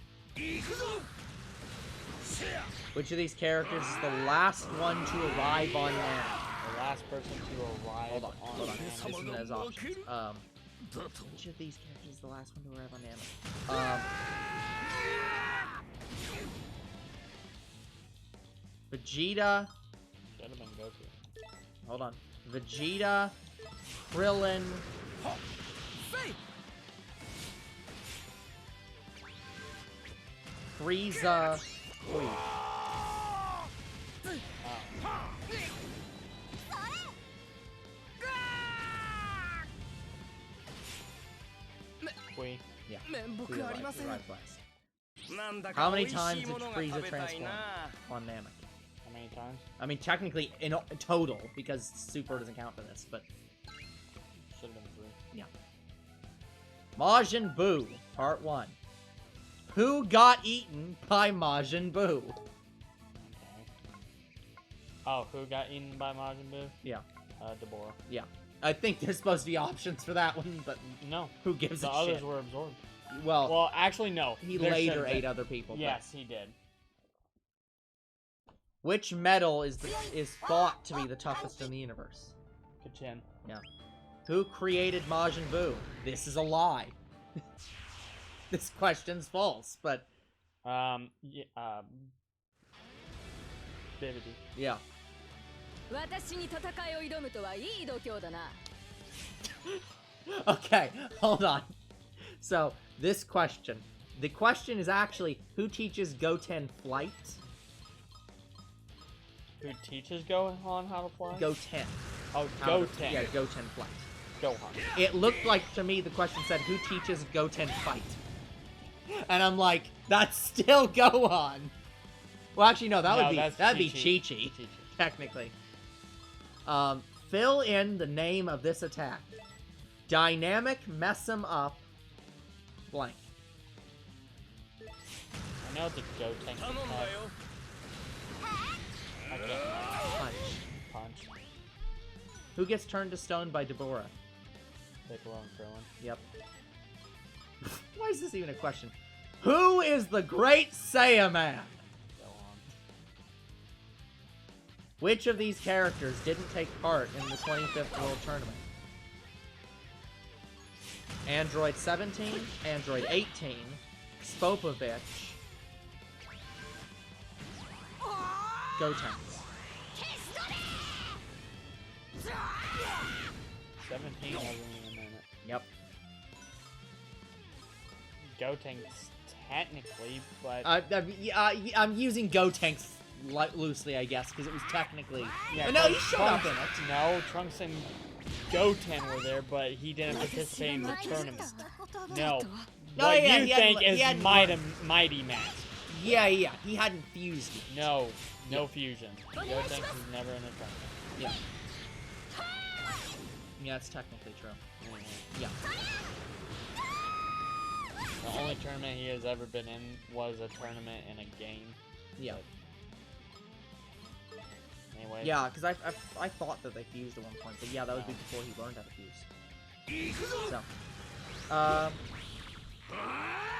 Which of these characters is the last one to arrive on Namek? The last person to arrive Hold on. Namek. This isn't as options. Which of these characters is the last one to arrive on Namek? Vegeta. Should have been Goku. Hold on. Vegeta, Krillin, Frieza, wait, Kui. yeah. 面目ありません Arrived last. なんだ How か many 美味 times しい did ものが Frieza 食べたい transform な on Namek? How many times? I mean, technically, in total, because Super doesn't count for this, but Should have been 3. Majin Buu, Part 1. Who got eaten by Majin Buu? Okay. Oh, who got eaten by Majin Buu? Yeah. Deborah. Yeah. I think there's supposed to be options for that one, but No. who gives The a others shit? were absorbed. Well, Well, actually, no. he There later should've been. ate other people. but- Yes, he did. Which metal is thought to be the toughest in the universe? Kachin. Who created Majin Buu? This is a lie. This question's false, but Yeah, Bibbidi. yeah. 私に戦いを挑むとはいい度胸だな。 Okay, hold on. So, this question. The question is actually, who teaches Goten flight? Who teaches Gohan how to fly? Goten. Oh, How to- Goten. Yeah, Goten flight. Gohan. It looked like, to me, the question said, who teaches Goten fight? And I'm like, that's still Gohan. Well, actually, no, No, that'd that's be Chi-Chi. Chi-Chi, Chi-Chi. technically. Fill in the name of this attack. Dynamic mess 'em up. Blank. I know it's a Goten. 頼んだよ I can't Punch. punch. Who gets turned to stone by Deborah? Piccolo and Krillin. Yep. Why is this even a question? Who is the Great Saiyaman? Gohan. Which of these characters didn't take part in the 25th World Tournament? Android 17, Android 18, Spopovich, Goten. 17 wasn't even in it. Yep. Gotenks technically, but I'm using Gotenks loosely, I guess, because it was technically... yeah, But no, he Trunks- showed up in it. No, Trunks and Goten were there, but he didn't participate in the tournament. No. No, What yeah, you he hadn't- think he is hadn't Mighty Mask. Yeah, he hadn't fused yet. No, no fusion. Gotenks was never in a tournament. Yeah. Yeah, that's technically true. Yeah. The only tournament he has ever been in was a tournament in a game. Yeah. Anyway. Yeah, because I thought that they fused at one point, but yeah, that would be before he learned how to fuse. So,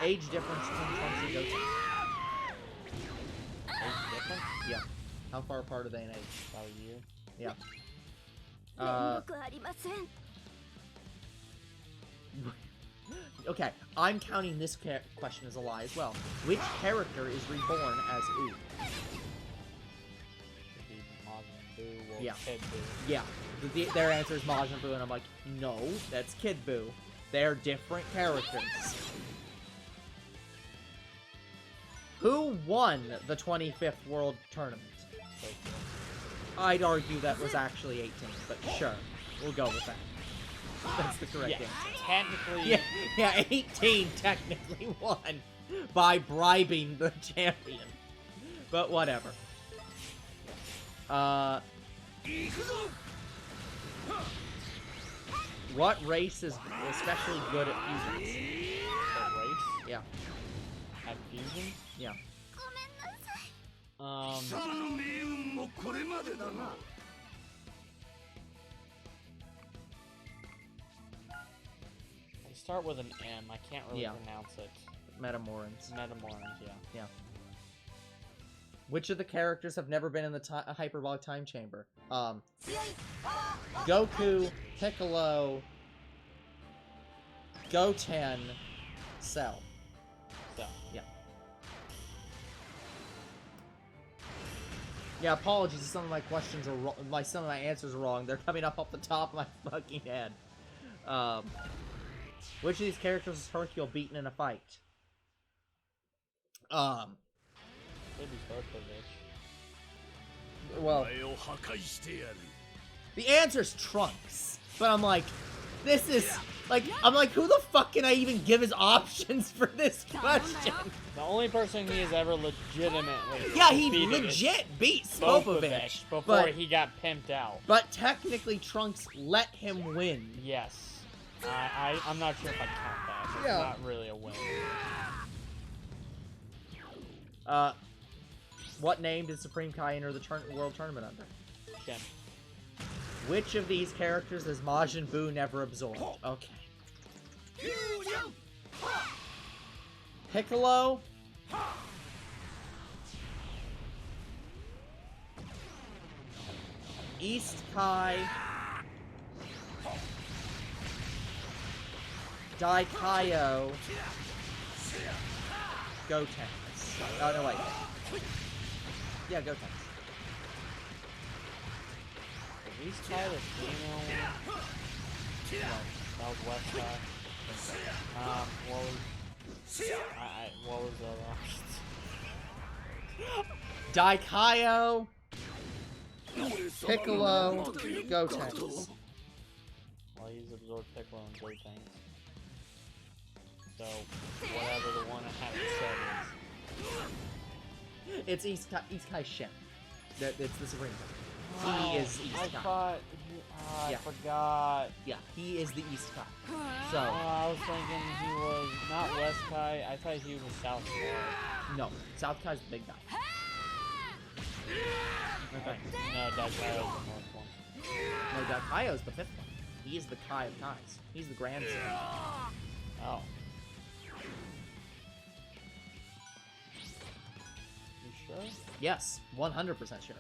age difference between Trunks and Goten. Age difference? Yeah. How far apart are they in age? About a year. Yeah. 面目ありません Okay, I'm counting this question as a lie as well. Which character is reborn as Ooh? Should be Majin Buu or Yeah. Kid Buu. Yeah, their answer is Majin Buu, and I'm like, no, that's Kid Buu. They're different characters. Who won the 25th World Tournament? So cool. I'd argue that was actually 18, but sure, we'll go with that. That's the correct Yeah, answer. technically. Yeah, 18 technically won by bribing the champion. But whatever. What race is especially good at fusions? The race Yeah. at fusion. Yeah. ごめんなさい。 貴様の命運もこれまでだな。 They start with an M. I can't really Yeah. pronounce it. Metamorans. Metamorans, yeah. Which of the characters have never been in the hyperbolic time chamber? Goku, Piccolo, Goten, Cell. So, Yeah. Yeah, apologies if some of my questions are wrong, some of my answers are wrong. They're coming up off the top of my fucking head. Which of these characters is Hercule beaten in a fight? maybe Starkovich. Well, お前を破壊してやる。 the answer's Trunks. But I'm like, this is, like, I'm like, who the fuck can I even give as options for this question? The only person he has ever legitimately Yeah, he defeated legit beat is Spopovich. before But, he got pimped out. but technically, Trunks let him win. Yes. I'm not sure if I count that. It's Yeah. not really a win. What name did Supreme Kai enter the World Tournament under? Shem. Which of these characters has Majin Buu never absorbed? Okay. Piccolo? East Kai? Daikaio? Gotenks. Oh, no, wait. Yeah, Gotenks. At least try the female one. No, that was West Side. What was the other options? Daikaio? Piccolo? Gotenks. Well, he's absorbed Piccolo and Gotenks. So, whatever the one I haven't said is. It's East Kai Shen. It's the Supreme Kai. He is East I Kai. thought... I Yeah. forgot. Yeah, he is the East Kai. Oh, So, I was thinking he was not West Kai. I thought he was South Kai. no. South Kai's the big guy. Okay. No, that Kai was the North one. No, Daikaio's the fifth one. He is the Kai of Kais. He's the grandson. Oh. You sure? Yes, 100% sure.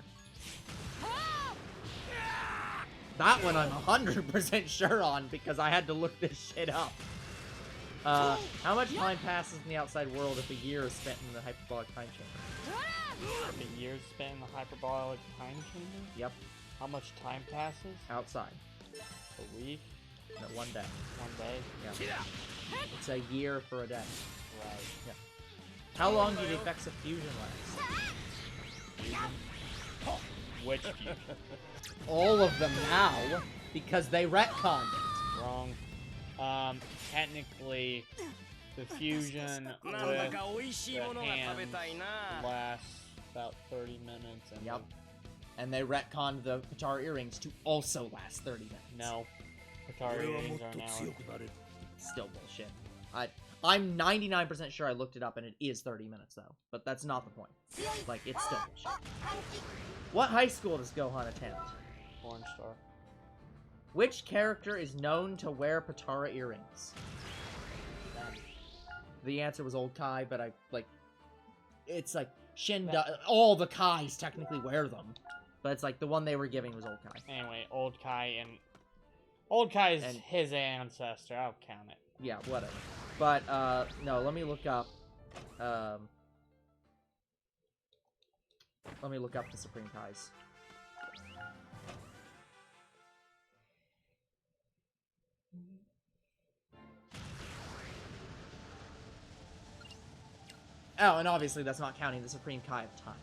That one I'm 100% sure on because I had to look this shit up. How much time passes in the outside world if a year is spent in the hyperbolic time chamber? The years spent in the hyperbolic time chamber? Yep, How much time passes? outside. A week? No, 1 day. 1 day? Yeah. It's a year for a day. Right. How long do the effects of fusion last? Fusion? Which fusion? All of them now, because they retconned it. Wrong. Technically, the fusion なんだ with か美味しいものが食べたいな。 lasts about 30 minutes and Yep. And they retconned the Katara earrings to also last 30 minutes. no. Katara 俺はも earrings っ are と now 強くなれる。 Still bullshit. I'm 99% sure I looked it up and it is 30 minutes though. But that's not the point. Like, it's still bullshit. What high school does Gohan attend? Orange Star. Which character is known to wear Patara earrings? The answer was Old Kai, but it's like, all the Kais technically wear them. But it's like, the one they were giving was Old Kai. Anyway, Old Kai and... Old Kai is And- his ancestor, I'll count it. Yeah, whatever. But, no, let me look up, the Supreme Kais. Oh, and obviously that's not counting the Supreme Kai of Time,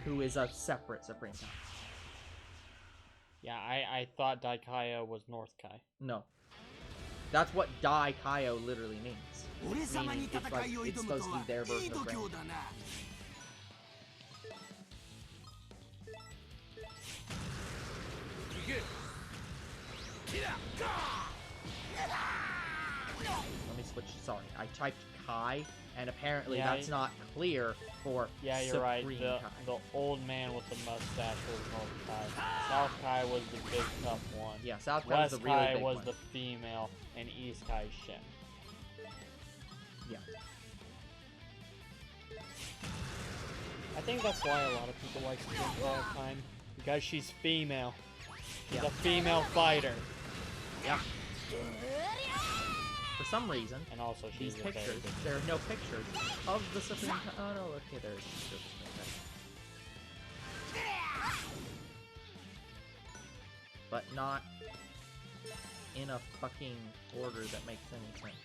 who is a separate Supreme Kai. Yeah, I thought Daikaio was North Kai. No. That's what Dai Kaio literally means. 俺様に Meaning 戦いを it's 挑 like む it's と supposed to は be their い version い of 度 Grand. 胸だな。 Let me switch. Sorry, I typed Kai And apparently Yeah, that's not clear for Yeah, you're right. Supreme The Kai. old man with the mustache was North Kai. South Kai was the big tough one. Yeah, South Kai was West the really Kai big was one. the female, and East Kai Shin. Yeah. I think that's why a lot of people like Supreme Kai all the time. Because she's female. She's Yeah. a female fighter. Yeah. For some reason, And also she's these a pictures, fairy. there are no pictures of the Supreme Kai. Oh no, okay, there is a picture of the Supreme Kai. But not in a fucking order that makes any sense.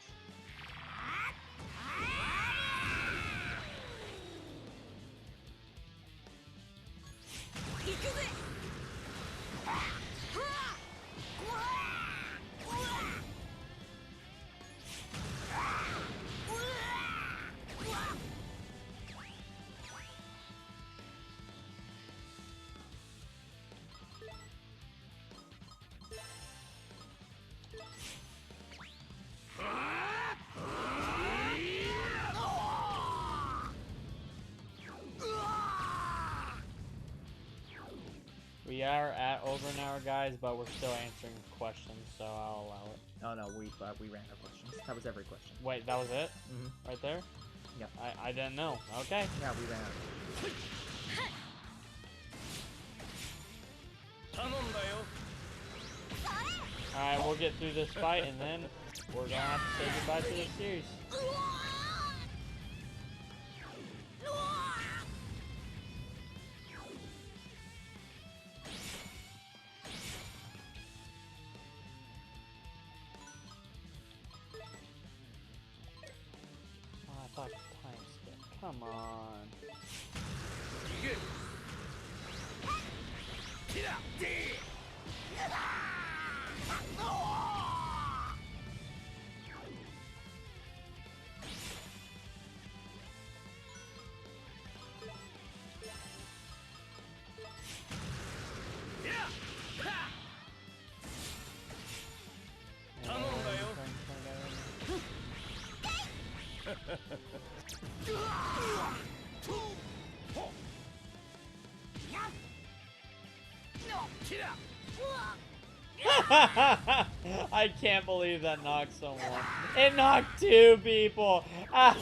We are at over an hour, guys, but we're still answering questions, so I'll allow it. Oh no, we ran our questions. That was every question. Wait, that was it? Mm-hmm. Right there? Yeah. I didn't know. Okay. Yeah, we ran out. Alright, we'll get through this fight, and then we're gonna have to say goodbye to this series. Oh, I thought time skip. Come on. I can't believe that knocked someone. It knocked two people. Oh,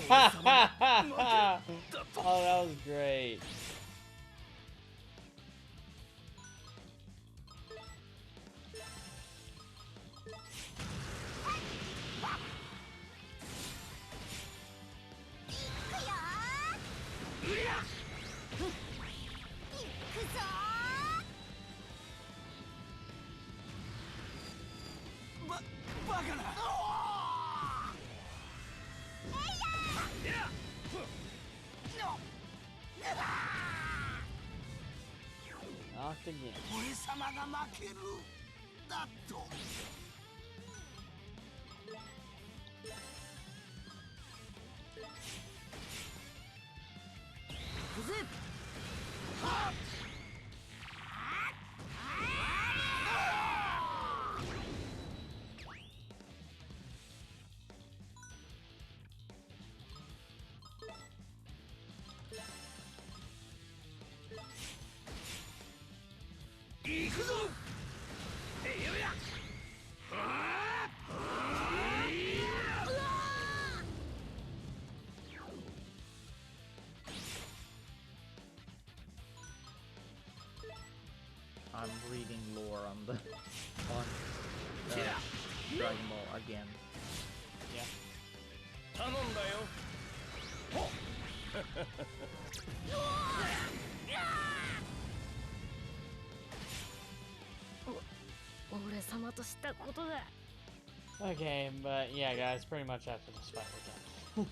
that was great. Knocked again. I'm reading lore on the Dragon Ball again. Yeah. Okay, but yeah, guys, pretty much after this fight we're done.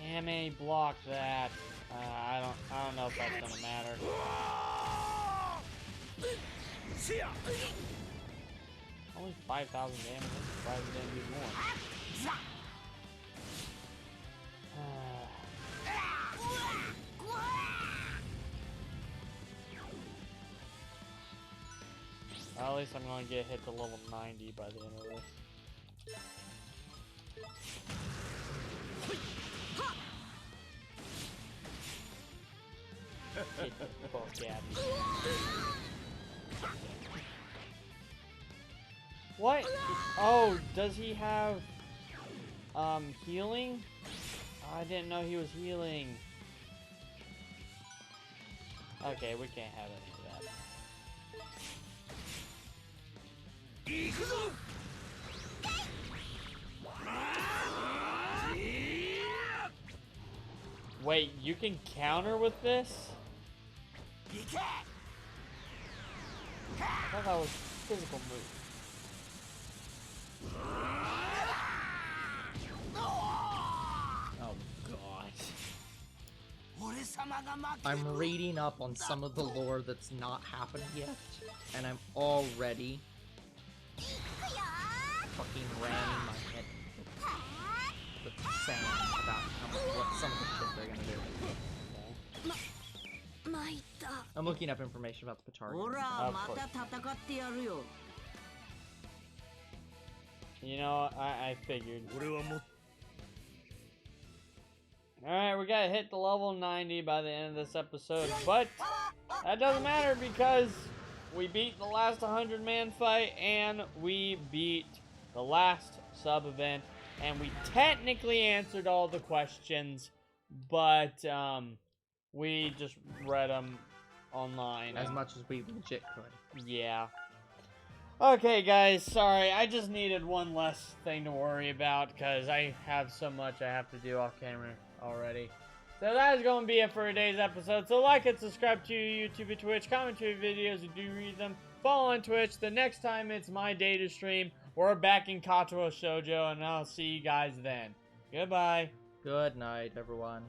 Damn it, he blocked that. I don't know if that's gonna matter. Only 5,000 damage. I'm surprised it didn't do more. Well, at least I'm gonna get hit to level 90 by the end of this. Get the fuck out of here. What? Oh, does he have healing? I didn't know he was healing. Okay, we can't have any of that. Wait, you can counter with this? I thought that was physical move. Oh god. I'm reading up on some of the lore that's not happened yet, and I'm already fucking ramming my head with sand about what some of the shit they're gonna do. I'm looking up information about the Patari. You know, I figured. Alright, we gotta hit the level 90 by the end of this episode, but that doesn't matter because we beat the last 100-man fight and we beat the last sub-event, and we technically answered all the questions, but we just read them online. As much as we legit could. Yeah. Okay, guys, sorry. I just needed one less thing to worry about because I have so much I have to do off camera already. So that is going to be it for today's episode. So like and subscribe to YouTube and Twitch. Comment to your videos if you do read them. Follow on Twitch. The next time it's my day to stream, we're back in Katoro Shoujo, and I'll see you guys then. Goodbye. Good night, everyone.